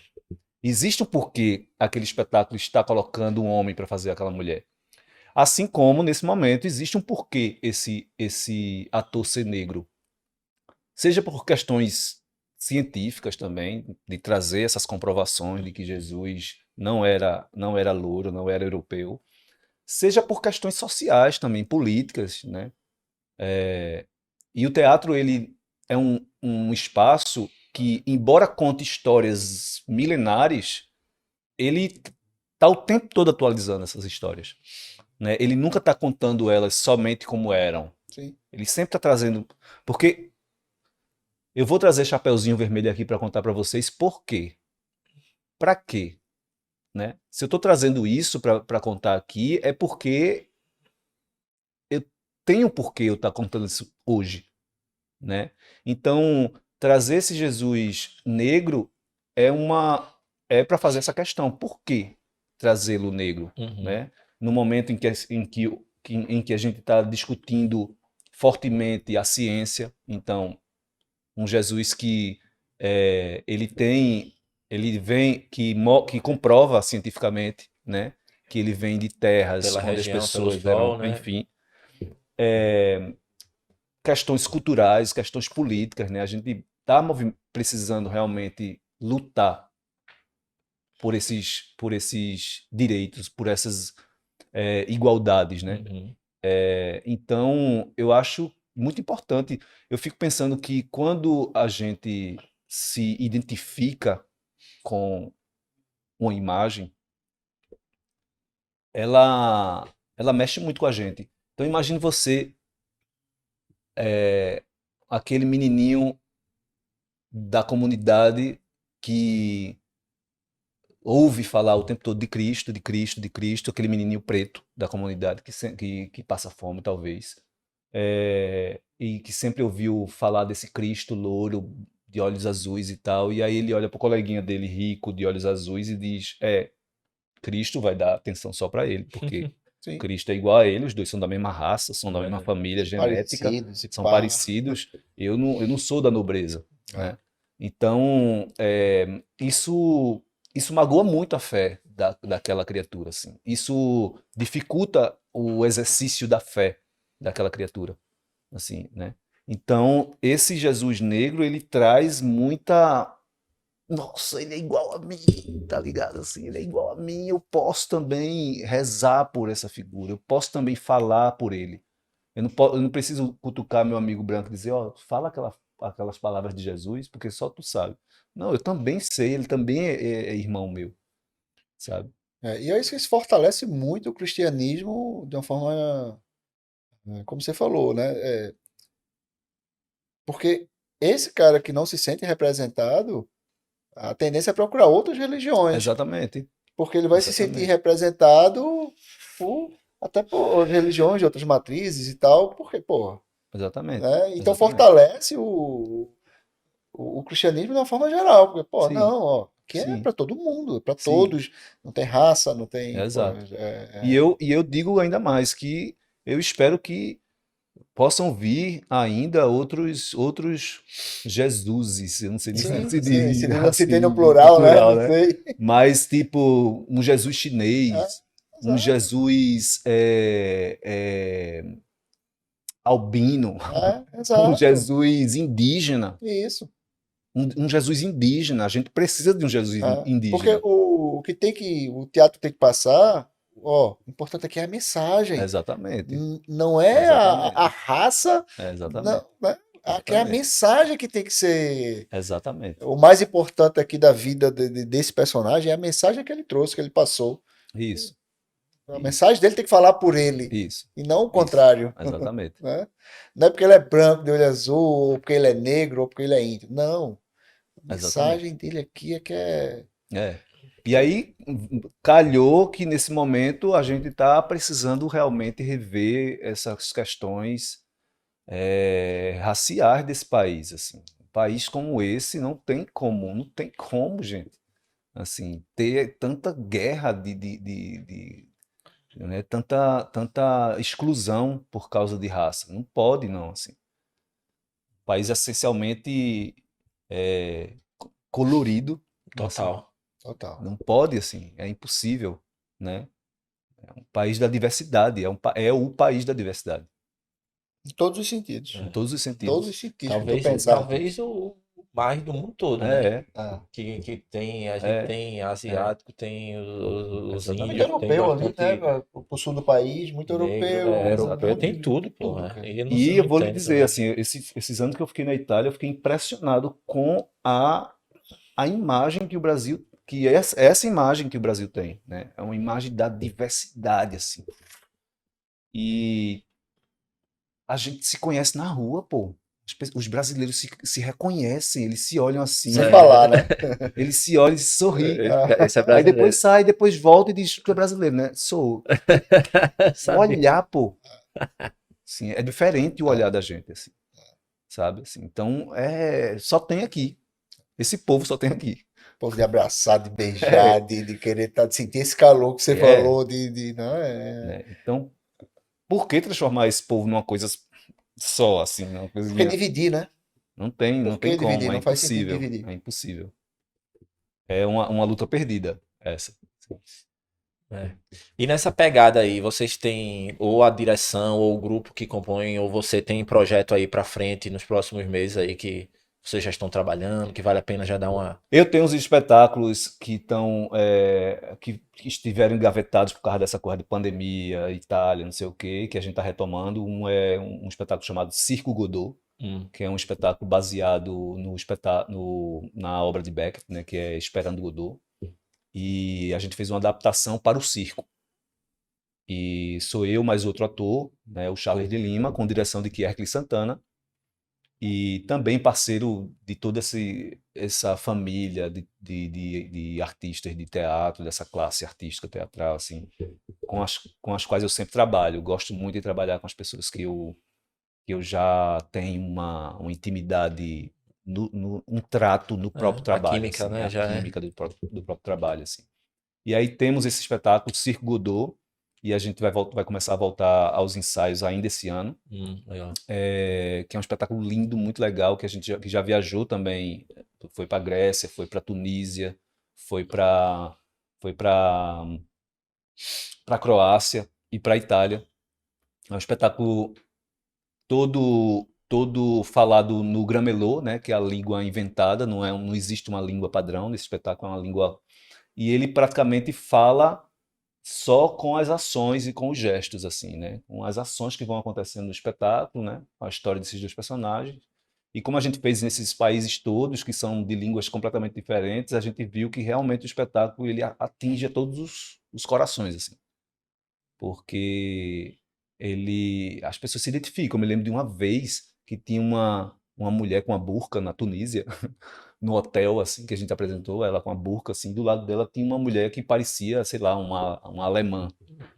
Existe um porquê aquele espetáculo está colocando um homem para fazer aquela mulher. Assim como, nesse momento, existe um porquê esse ator ser negro. Seja por questões científicas também, de trazer essas comprovações de que Jesus não era louro, não era europeu. Seja por questões sociais também, políticas, né? E o teatro, ele é um espaço que, embora conte histórias milenares, ele está o tempo todo atualizando essas histórias, né? Ele nunca está contando elas somente como eram. Sim. Ele sempre está trazendo... Porque eu vou trazer Chapeuzinho Vermelho aqui para contar para vocês por quê. Para quê? Né? Se eu estou trazendo isso para contar aqui, é porque eu tenho por que eu estar contando isso hoje, né? Então, trazer esse Jesus negro é para fazer essa questão. Por que trazê-lo negro, Uhum. né? No momento em que a gente está discutindo fortemente a ciência, então um Jesus que ele vem que comprova cientificamente, né? Que ele vem de terras Pela onde as região, pelo pessoas sol, eram, né? enfim, questões culturais, questões políticas, né? A gente está precisando realmente lutar por esses direitos, por essas igualdades, né? Uhum. Então, eu acho muito importante. Eu fico pensando que quando a gente se identifica com uma imagem, ela mexe muito com a gente. Então, imagine você, aquele menininho da comunidade que ouve falar o tempo todo de Cristo, de Cristo, de Cristo, aquele menininho preto da comunidade que passa fome, talvez, e que sempre ouviu falar desse Cristo louro, de olhos azuis e tal, e aí ele olha pro coleguinha dele rico, de olhos azuis, e diz: Cristo vai dar atenção só para ele, porque Sim. Cristo é igual a ele, os dois são da mesma raça, são da mesma família genética, Parecidos e são pá. parecidos, eu não sou da nobreza, É. né? Então, isso magoa muito a fé daquela criatura, assim. Isso dificulta o exercício da fé daquela criatura, assim, né? Então, esse Jesus negro, ele traz muita... Nossa, ele é igual a mim, tá ligado? Assim, ele é igual a mim, eu posso também rezar por essa figura, eu posso também falar por ele. Eu não preciso cutucar meu amigo branco e dizer, ó, fala aquelas palavras de Jesus, porque só tu sabe. Não, eu também sei, ele também é irmão meu, sabe? E é isso que fortalece muito o cristianismo de uma forma, como você falou, né? Porque esse cara que não se sente representado, a tendência é procurar outras religiões, Exatamente, porque ele vai se sentir exatamente, representado por, até por religiões de outras matrizes e tal, porque, pô, exatamente, né? Então exatamente. fortalece o cristianismo de uma forma geral, porque, pô, Sim, não, ó, que é sim, para todo mundo, para sim, todos, não tem raça, não tem, pô, exato. E eu digo ainda mais que eu espero que possam vir ainda outros Jesuses, eu não sei nem sim, se sim, diz não citei no assim, plural, né? plural, Não né? sei. Mas tipo um Jesus É, chinês, um exato. Jesus albino, um Exato. Jesus indígena, Isso. um Jesus indígena. A gente precisa de um Jesus Porque indígena. o teatro tem que passar, ó, o importante aqui é a mensagem. Exatamente, Não é a exatamente, raça, não, exatamente, né? Aqui é a exatamente, mensagem que tem que ser exatamente. o mais importante aqui da vida desse personagem, é a mensagem que ele trouxe, que ele passou. Isso, A isso, mensagem dele tem que falar por ele, isso, e não o isso, contrário, exatamente. né? Não é porque ele é branco, de olho azul, ou porque ele é negro, ou porque ele é índio. Não. A Exatamente. mensagem dele aqui é que é. É. E aí, calhou que nesse momento a gente está precisando realmente rever essas questões raciais desse país. Assim. Um país como esse não tem como, gente. Assim, ter tanta guerra né, tanta exclusão por causa de raça. Não pode, não, assim. O país é essencialmente colorido, assim, Total. Total. não pode, assim, é impossível, né? É um país da diversidade, é o país da diversidade, Em todos os sentidos. em É. todos os Todos sentidos. os sentidos que tu Talvez, pensar. talvez o mais do mundo todo, né? É, Ah, Que tem, a gente é, tem é, asiático, tem os muito exatamente. índios, tem europeu ali, né? bastante Pro sul do país, muito negro, europeu, um europeu, monte tem de tudo, pô, tudo, né? cara. E eu E não eu vou lhe entendo dizer, também. assim, esses anos que eu fiquei na Itália, eu fiquei impressionado com a imagem que o Brasil, que essa imagem que o Brasil tem, né? É uma imagem da diversidade, assim. E a gente se conhece na rua, pô. Os brasileiros se reconhecem, eles se olham Sem assim, falar, né? eles se olham e se sorriem. Esse é Aí depois brasileiro. sai, depois volta e diz que tu é brasileiro, né? Sou. O Sabia. olhar, pô, assim, é diferente o olhar da gente, assim, sabe? Assim, então, só tem aqui. Esse povo só tem aqui. Povo de abraçar, de beijar, É, de querer de sentir esse calor que você é, falou, não, né? Então, por que transformar esse povo numa coisa só, assim, numa Porque coisinha? dividir, né? Não Por tem que dividir? como, é Não faz sentido impossível, dividir. é impossível. É uma luta perdida, essa. É. E nessa pegada aí, vocês têm ou a direção ou o grupo que compõe, ou você tem projeto aí pra frente nos próximos meses aí que vocês já estão trabalhando, que vale a pena já dar uma. Eu tenho uns espetáculos que estiveram engavetados por causa dessa coisa de pandemia, Itália, não sei o quê, que a gente está retomando. Um é um espetáculo chamado Circo Godot, Hum, que é um espetáculo baseado na obra de Beckett, né, que é Esperando Godot. E a gente fez uma adaptação para o circo. E sou eu mais outro ator, né, o Charles de Lima, com direção de Kierkegaard Santana, e também parceiro de toda essa família de artistas de teatro, dessa classe artística teatral, assim, com as quais eu sempre trabalho. Gosto muito de trabalhar com as pessoas que eu já tenho uma intimidade, um trato no próprio a trabalho, química, assim, né? a Já é. química do próprio trabalho, assim. E aí temos esse espetáculo, Circo Godot, e a gente vai começar a voltar aos ensaios ainda esse ano, Legal. que é um espetáculo lindo, muito legal, que a gente que já viajou também, foi para Grécia, foi para Tunísia, foi para foi para Croácia e para Itália. É um espetáculo todo falado no Gramelô, né, que é a língua inventada, não existe uma língua padrão nesse espetáculo, é uma língua e ele praticamente fala só com as ações e com os gestos, assim, né? Com as ações que vão acontecendo no espetáculo, né? A história desses dois personagens. E como a gente fez nesses países todos, que são de línguas completamente diferentes, a gente viu que realmente o espetáculo ele atinge a todos os corações, assim. Porque as pessoas se identificam. Eu me lembro de uma vez que tinha uma mulher com uma burca na Tunísia, no hotel, assim, que a gente apresentou, ela com a burca, assim, do lado dela tinha uma mulher que parecia, sei lá, uma alemã,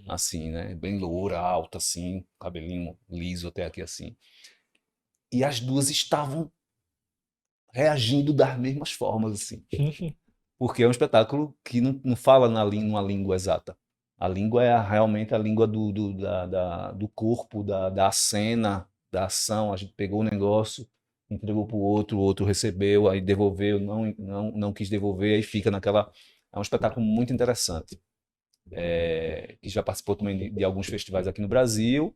assim, né? Bem loura, alta, assim, cabelinho liso até aqui, assim. E as duas estavam reagindo das mesmas formas, assim. Porque é um espetáculo que não fala numa língua exata. A língua é realmente a língua do corpo, da cena, da ação. A gente pegou o negócio, entregou para o outro recebeu, aí devolveu, não quis devolver, aí fica naquela. É um espetáculo muito interessante, que já participou também de alguns festivais aqui no Brasil,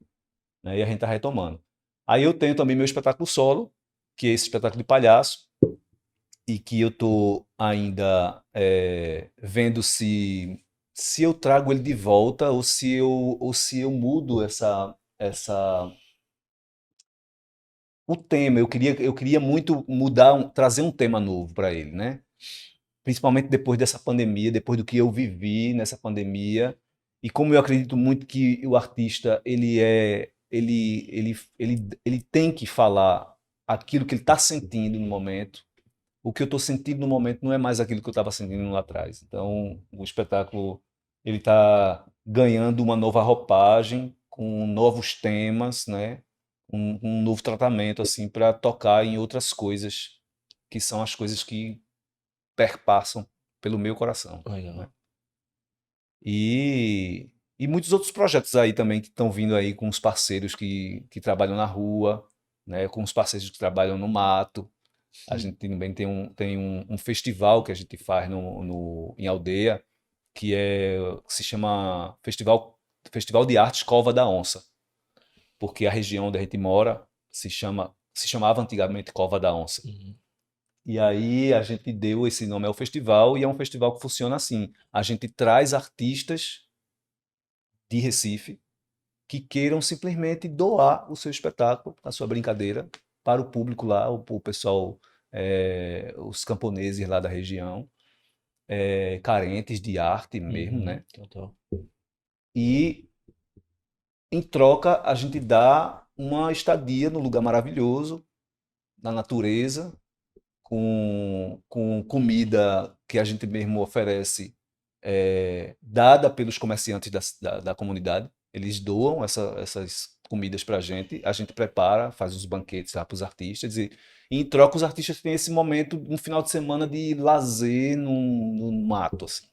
né, e a gente está retomando. Aí eu tenho também meu espetáculo solo, que é esse espetáculo de palhaço, e que eu tô ainda vendo se eu trago ele de volta ou se eu mudo essa o tema. Eu queria muito mudar, trazer um tema novo para ele, né? Principalmente depois dessa pandemia, depois do que eu vivi nessa pandemia, e como eu acredito muito que o artista ele tem que falar aquilo que ele está sentindo no momento. O que eu estou sentindo no momento não é mais aquilo que eu estava sentindo lá atrás. Então, o espetáculo ele está ganhando uma nova roupagem, com novos temas, né? Um novo tratamento assim para tocar em outras coisas que são as coisas que perpassam pelo meu coração. Legal. Né? E muitos outros projetos aí também que estão vindo aí com os parceiros que trabalham na rua, né? Com os parceiros que trabalham no mato. A gente também tem um festival que a gente faz em Aldeia, que se chama Festival de Artes Cova da Onça, porque a região onde a gente mora se chamava antigamente Cova da Onça. Uhum. E aí a gente deu esse nome ao festival, e é um festival que funciona assim: a gente traz artistas de Recife que queiram simplesmente doar o seu espetáculo, a sua brincadeira, para o público lá, o pessoal, os camponeses lá da região, carentes de arte mesmo, né? Total. E em troca a gente dá uma estadia no lugar maravilhoso, na natureza, com comida que a gente mesmo oferece, dada pelos comerciantes da comunidade. Eles doam essas comidas para a gente prepara, faz os banquetes lá para os artistas, e em troca os artistas têm esse momento, um final de semana de lazer no mato, assim,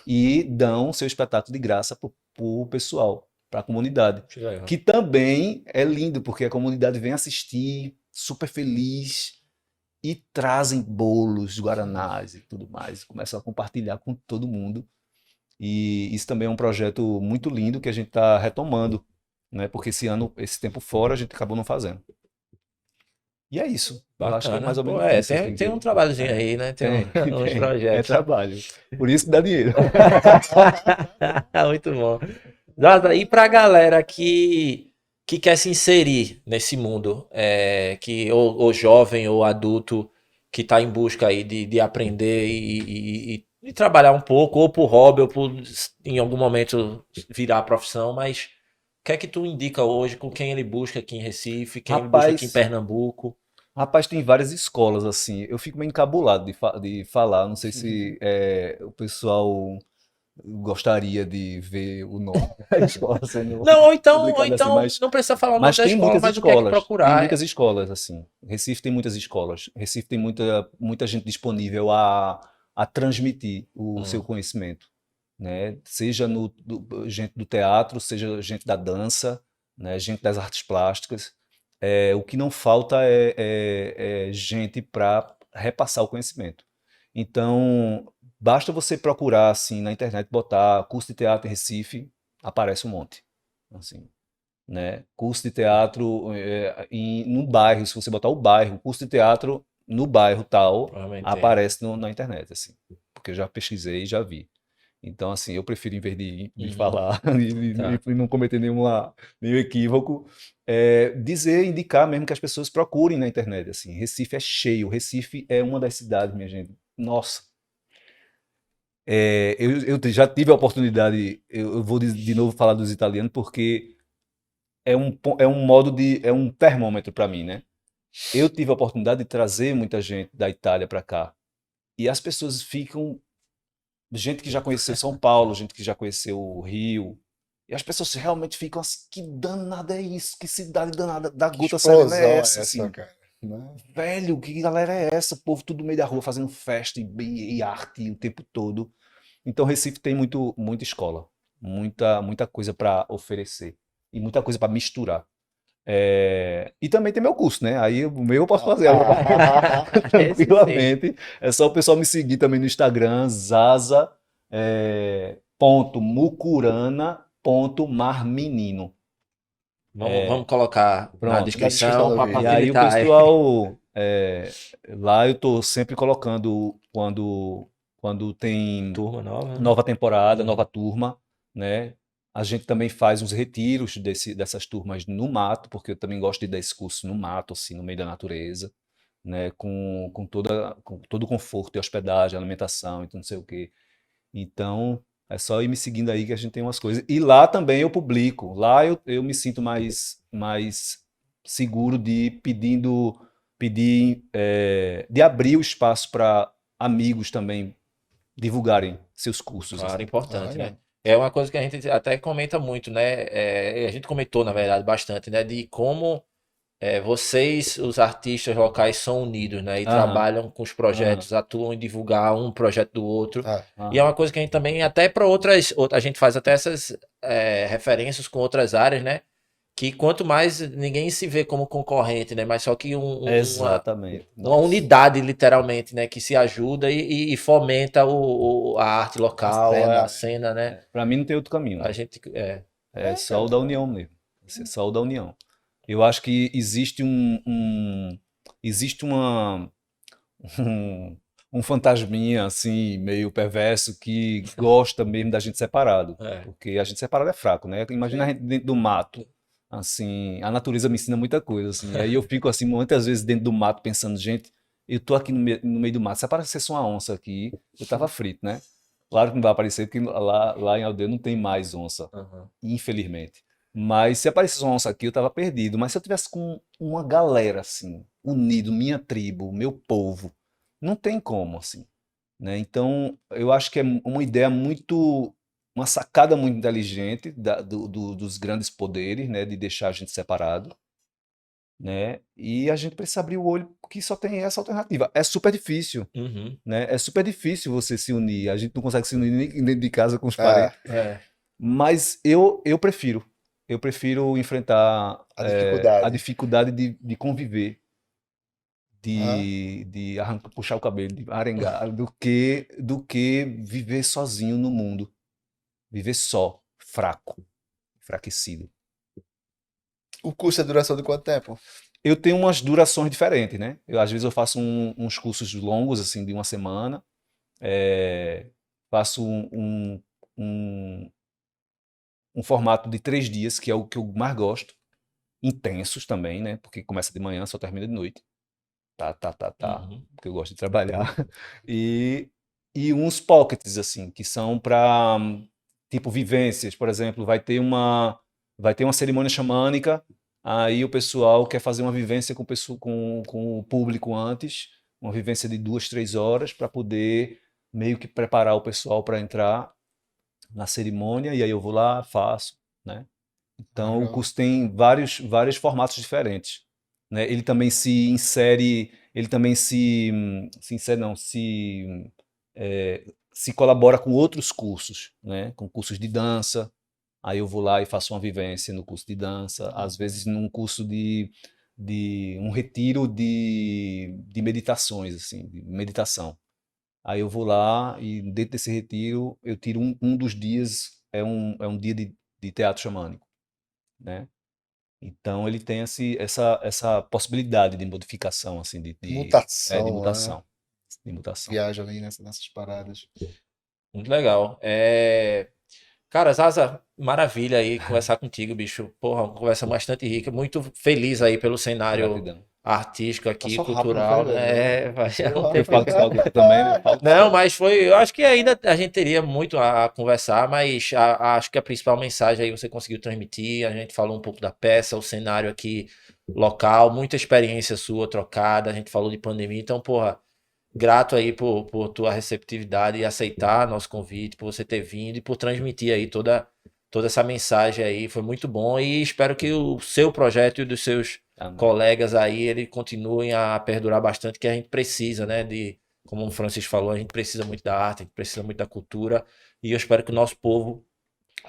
e dão seu espetáculo de graça para o pessoal, para a comunidade. Que legal. Que também é lindo, porque a comunidade vem assistir, super feliz, e trazem bolos, guaranás e tudo mais, começam a compartilhar com todo mundo. E isso também é um projeto muito lindo que a gente está retomando, né? Porque esse tempo fora, a gente acabou não fazendo. E é isso. Eu acho que é Bacana. mais ou Pô, menos isso. tem um trabalhozinho aí, né? Tem uns É projetos. trabalho. Por isso que dá dinheiro. Muito bom. Nada, e pra galera que quer se inserir nesse mundo, ou jovem ou adulto que está em busca aí de aprender e trabalhar um pouco, ou por hobby, ou por em algum momento virar profissão, mas o que é que tu indica hoje, com quem ele busca aqui em Recife, quem ele busca aqui em Pernambuco? Rapaz, tem várias escolas, assim. Eu fico meio encabulado de falar. Não sei se o pessoal gostaria de ver o nome da escola sendo Não, ou então publicado assim, mas não precisa falar o nome Mas da tem escola, muitas mas o que é que escolas, tem procurar? muitas escolas, assim. Recife tem muitas escolas. Recife tem muita gente disponível a transmitir o seu conhecimento, né? Seja gente do teatro, seja gente da dança, né? Gente das artes plásticas. O que não falta é gente para repassar o conhecimento. Então, basta você procurar assim na internet, botar curso de teatro em Recife, aparece um monte, assim, né? Curso de teatro no bairro, se você botar o bairro, curso de teatro no bairro tal, Provavelmente tem. aparece na internet, assim, porque eu já pesquisei e já vi. Então, assim, eu prefiro, em vez de falar Tá. e não cometer nenhum equívoco, indicar mesmo que as pessoas procurem na internet, assim. Recife é cheio, Recife é uma das cidades, minha gente. Nossa, eu já tive a oportunidade, eu vou de novo falar dos italianos, porque é um termômetro para mim, né? Eu tive a oportunidade de trazer muita gente da Itália para cá. E as pessoas ficam, gente que já conheceu São Paulo, gente que já conheceu o Rio, e as pessoas realmente ficam assim: que danada é isso? Que cidade danada da Que gota serena explosão é é essa, essa, assim? cara? Né? Velho, que galera é essa? O povo tudo no meio da rua fazendo festa e arte o tempo todo. Então, Recife tem muita escola, muita coisa para oferecer e muita coisa para misturar. E também tem meu curso, né? Aí o meu eu posso fazer agora Esse sim. tranquilamente. É só o pessoal me seguir também no Instagram, zaza.mucurana.marmenino. Vamos colocar na Pronto. descrição para E aí o facilitar. pessoal, lá eu tô sempre colocando quando tem Turma nova, né? nova temporada, nova turma, né? A gente também faz uns retiros dessas turmas no mato, porque eu também gosto de dar esse curso no mato, assim, no meio da natureza, né? Com todo o conforto e hospedagem, alimentação e tudo não sei o quê. Então, é só ir me seguindo aí que a gente tem umas coisas. E lá também eu publico. Lá eu me sinto mais seguro de de abrir o espaço para amigos também divulgarem seus cursos, Claro, assim. importante, né? Olha, É uma coisa que a gente até comenta muito, né? A gente comentou, na verdade, bastante, né? De como vocês, os artistas locais, são unidos, né? E Aham, trabalham com os projetos, atuam em divulgar um projeto do outro. Ah, E é aham. uma coisa que a gente também, até para a gente faz até essas referências com outras áreas, né? Que quanto mais ninguém se vê como concorrente, né? Mas só que Exatamente. uma Nossa. unidade, literalmente, né? Que se ajuda e fomenta a arte a local, cena, a né? cena, né? Para mim não tem outro caminho, A né? gente. É só o Cara. da união mesmo. É só o da união. Eu acho que existe existe um, um fantasminha assim, meio perverso, que gosta mesmo da gente separado. É. Porque a gente separado é fraco, né? Imagina a Sim. gente dentro do mato. Assim, a natureza me ensina muita coisa, assim. Aí eu fico assim, muitas vezes dentro do mato pensando, gente, eu tô aqui no meio do mato. Se aparecesse uma onça aqui, eu tava frito, né? Claro que não vai aparecer, porque lá em Aldeia não tem mais onça, Aham. infelizmente. Mas se aparecesse uma onça aqui, eu tava perdido. Mas se eu tivesse com uma galera, assim, unido, minha tribo, meu povo, não tem como, assim, né? Então, eu acho que é uma ideia muito, uma sacada muito inteligente dos grandes poderes, né, de deixar a gente separado, né? E a gente precisa abrir o olho porque só tem essa alternativa. É super difícil, Uhum. né? É super difícil você se unir. A gente não consegue se unir nem dentro de casa com os É, parentes, É. mas eu prefiro. Eu prefiro enfrentar a a dificuldade. dificuldade de conviver, Aham. de arrancar, puxar o cabelo, de arengar, do que viver sozinho no mundo. Viver só, fraco, enfraquecido. O curso é duração de quanto tempo? Eu tenho umas durações diferentes, né? Às vezes eu faço uns cursos longos, assim, de uma semana. Faço um, um formato de 3 dias, que é o que eu mais gosto. Intensos também, né? Porque começa de manhã, só termina de noite. Tá. Uhum. Porque eu gosto de trabalhar. E, e uns pockets, assim, que são para, tipo, vivências. Por exemplo, vai ter uma cerimônia xamânica, aí o pessoal quer fazer uma vivência com o público antes, uma vivência de 2, 3 horas, para poder meio que preparar o pessoal para entrar na cerimônia, e aí eu vou lá, faço, né? Então, o Legal. curso tem vários formatos diferentes, né? Ele também se insere, não, se colabora com outros cursos, né? Com cursos de dança. Aí eu vou lá e faço uma vivência no curso de dança, às vezes num curso de um retiro de meditações, assim, de meditação. Aí eu vou lá e dentro desse retiro eu tiro um dos dias, é um dia de teatro xamânico, né? Então ele tem essa possibilidade de modificação, assim, de Mutação, né? mutação, de mutação. Viaja ali nessas paradas. Muito legal. Cara, Zaza, maravilha aí conversar contigo, bicho. Porra, uma conversa bastante rica. Muito feliz aí pelo cenário Gratidão. artístico aqui, Passou rápido, não foi, cultural, velho? né? Faz um Porra, Eu tempo foi. falo que falta também, né? Falo que Não, falta. mas foi. Eu acho que ainda a gente teria muito a conversar, mas acho que a principal mensagem aí você conseguiu transmitir. A gente falou um pouco da peça, o cenário aqui local, muita experiência sua trocada. A gente falou de pandemia, então, porra, grato aí por tua receptividade e aceitar nosso convite, por você ter vindo e por transmitir aí toda essa mensagem aí. Foi muito bom e espero que o seu projeto e o dos seus Amém. colegas aí, ele continuem a perdurar bastante, que a gente precisa, né, como o Francisco falou, a gente precisa muito da arte, a gente precisa muito da cultura, e eu espero que o nosso povo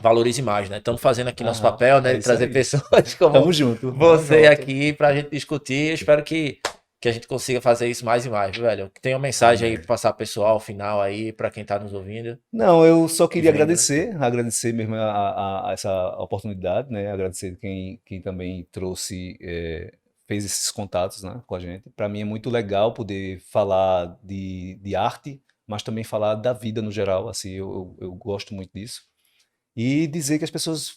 valorize mais, né? Estamos fazendo aqui nosso Aham, papel, né, é de isso trazer aí. pessoas como Tamo junto. Tamo você junto. aqui para a gente discutir. Eu espero que a gente consiga fazer isso mais e mais, viu, velho? Tem uma mensagem aí para Amém. passar pro pessoal final aí, para quem tá nos ouvindo Não, eu só e queria vendo, né? agradecer mesmo a essa oportunidade, né? Agradecer quem também fez esses contatos, né, com a gente. Para mim é muito legal poder falar de arte, mas também falar da vida no geral, assim, eu gosto muito disso. E dizer que as pessoas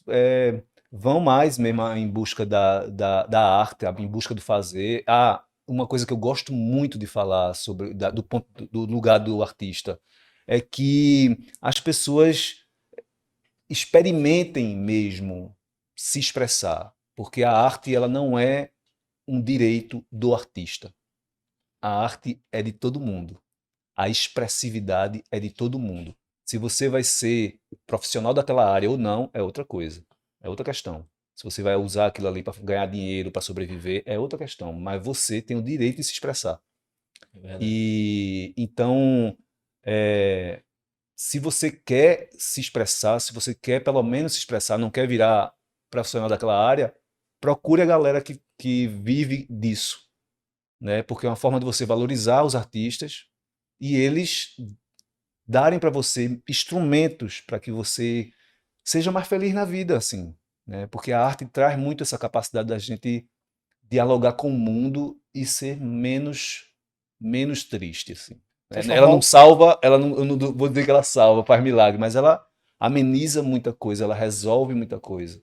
vão mais mesmo em busca da arte, em busca do fazer. Ah, uma coisa que eu gosto muito de falar sobre, do ponto, do lugar do artista, é que as pessoas experimentem mesmo se expressar, porque a arte ela não é um direito do artista. A arte é de todo mundo. A expressividade é de todo mundo. Se você vai ser profissional daquela área ou não, é outra coisa. É outra questão. Se você vai usar aquilo ali para ganhar dinheiro, para sobreviver, é outra questão. Mas você tem o direito de se expressar. É verdade. E então, se você quer se expressar, se você quer pelo menos se expressar, não quer virar profissional daquela área, procure a galera que vive disso, né? Porque é uma forma de você valorizar os artistas e eles darem para você instrumentos para que você seja mais feliz na vida, assim, né? Porque a arte traz muito essa capacidade da gente dialogar com o mundo e ser menos triste, assim. Ela não salva, eu não vou dizer que ela salva, faz milagre, mas ela ameniza muita coisa, ela resolve muita coisa,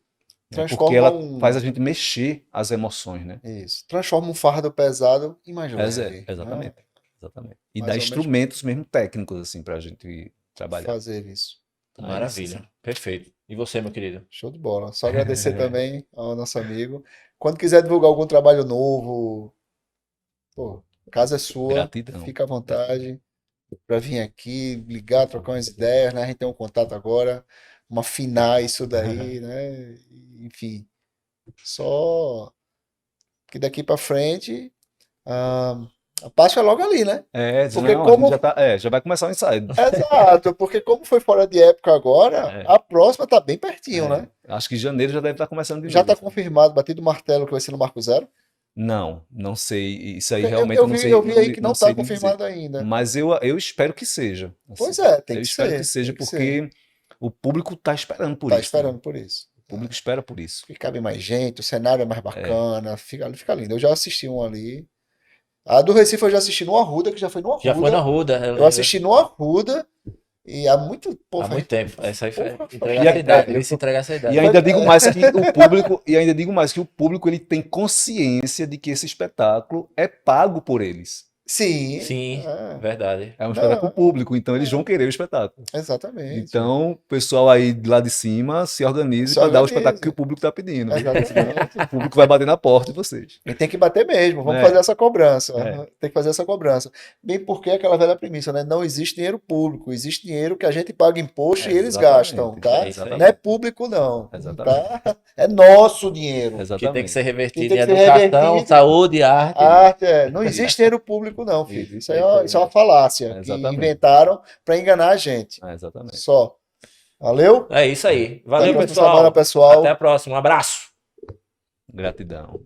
né? Porque ela faz a gente mexer as emoções, né? Isso. Transforma um fardo pesado em mais leve. Exatamente. Né? Exatamente. E Mais dá ou menos instrumentos mesmo técnicos, assim, pra gente trabalhar. fazer isso. Maravilha. Perfeito. E você, meu querido? Show de bola. Só agradecer também ao nosso amigo. Quando quiser divulgar algum trabalho novo, pô, a casa é sua. Gratidão. Fica à vontade para vir aqui, ligar, trocar umas ideias, né? A gente tem um contato agora, uma afinar isso daí, né? Enfim, só que daqui para frente a Páscoa é logo ali, né? Porque Não, como... a gente já vai começar o ensaio. Exato, porque como foi fora de época agora, a próxima tá bem pertinho, né? Acho que janeiro já deve estar começando de Já novo. tá confirmado, batido o martelo que vai ser no Marco Zero? Não sei. Isso aí realmente Eu não vi, sei. eu vi aí que não sei tá lhe confirmado dizer. ainda. Mas eu espero que seja. Assim. Pois é, tem Eu que espero ser. que seja, tem que porque ser. o público está esperando por Tá isso. Né? esperando por isso. O público espera por isso. Porque cabe mais gente, o cenário é mais bacana, fica lindo. Eu já assisti um ali. A do Recife eu já assisti no Arruda, que já foi no Arruda. Já foi na Ruda. Eu assisti no Arruda e há muito, Há muito tempo. Essa aí foi Porra, entregar foi essa idade. velho. Viu se entregar essa idade. E ainda digo mais que o público, ele tem consciência de que esse espetáculo é pago por eles. Sim. Sim, verdade. É um espetáculo público, então eles vão querer o espetáculo. Exatamente. Então, o pessoal aí de lá de cima se organize para dar o espetáculo que o público está pedindo. Exatamente. O público vai bater na porta de vocês. E tem que bater mesmo, vamos fazer essa cobrança. Tem que fazer essa cobrança. Bem porque é aquela velha premissa, né? Não existe dinheiro público, existe dinheiro que a gente paga imposto e eles gastam, tá? Não é público, não. Tá? É nosso dinheiro. Que tem que ser revertido tem em que ser educação, revertido. saúde, arte. Não existe dinheiro público, não, filho. Isso é uma falácia que inventaram para enganar a gente. Exatamente. Só. Valeu? É isso aí. Valeu, Até a pessoal. semana, pessoal. Até a próxima. Um abraço. Gratidão.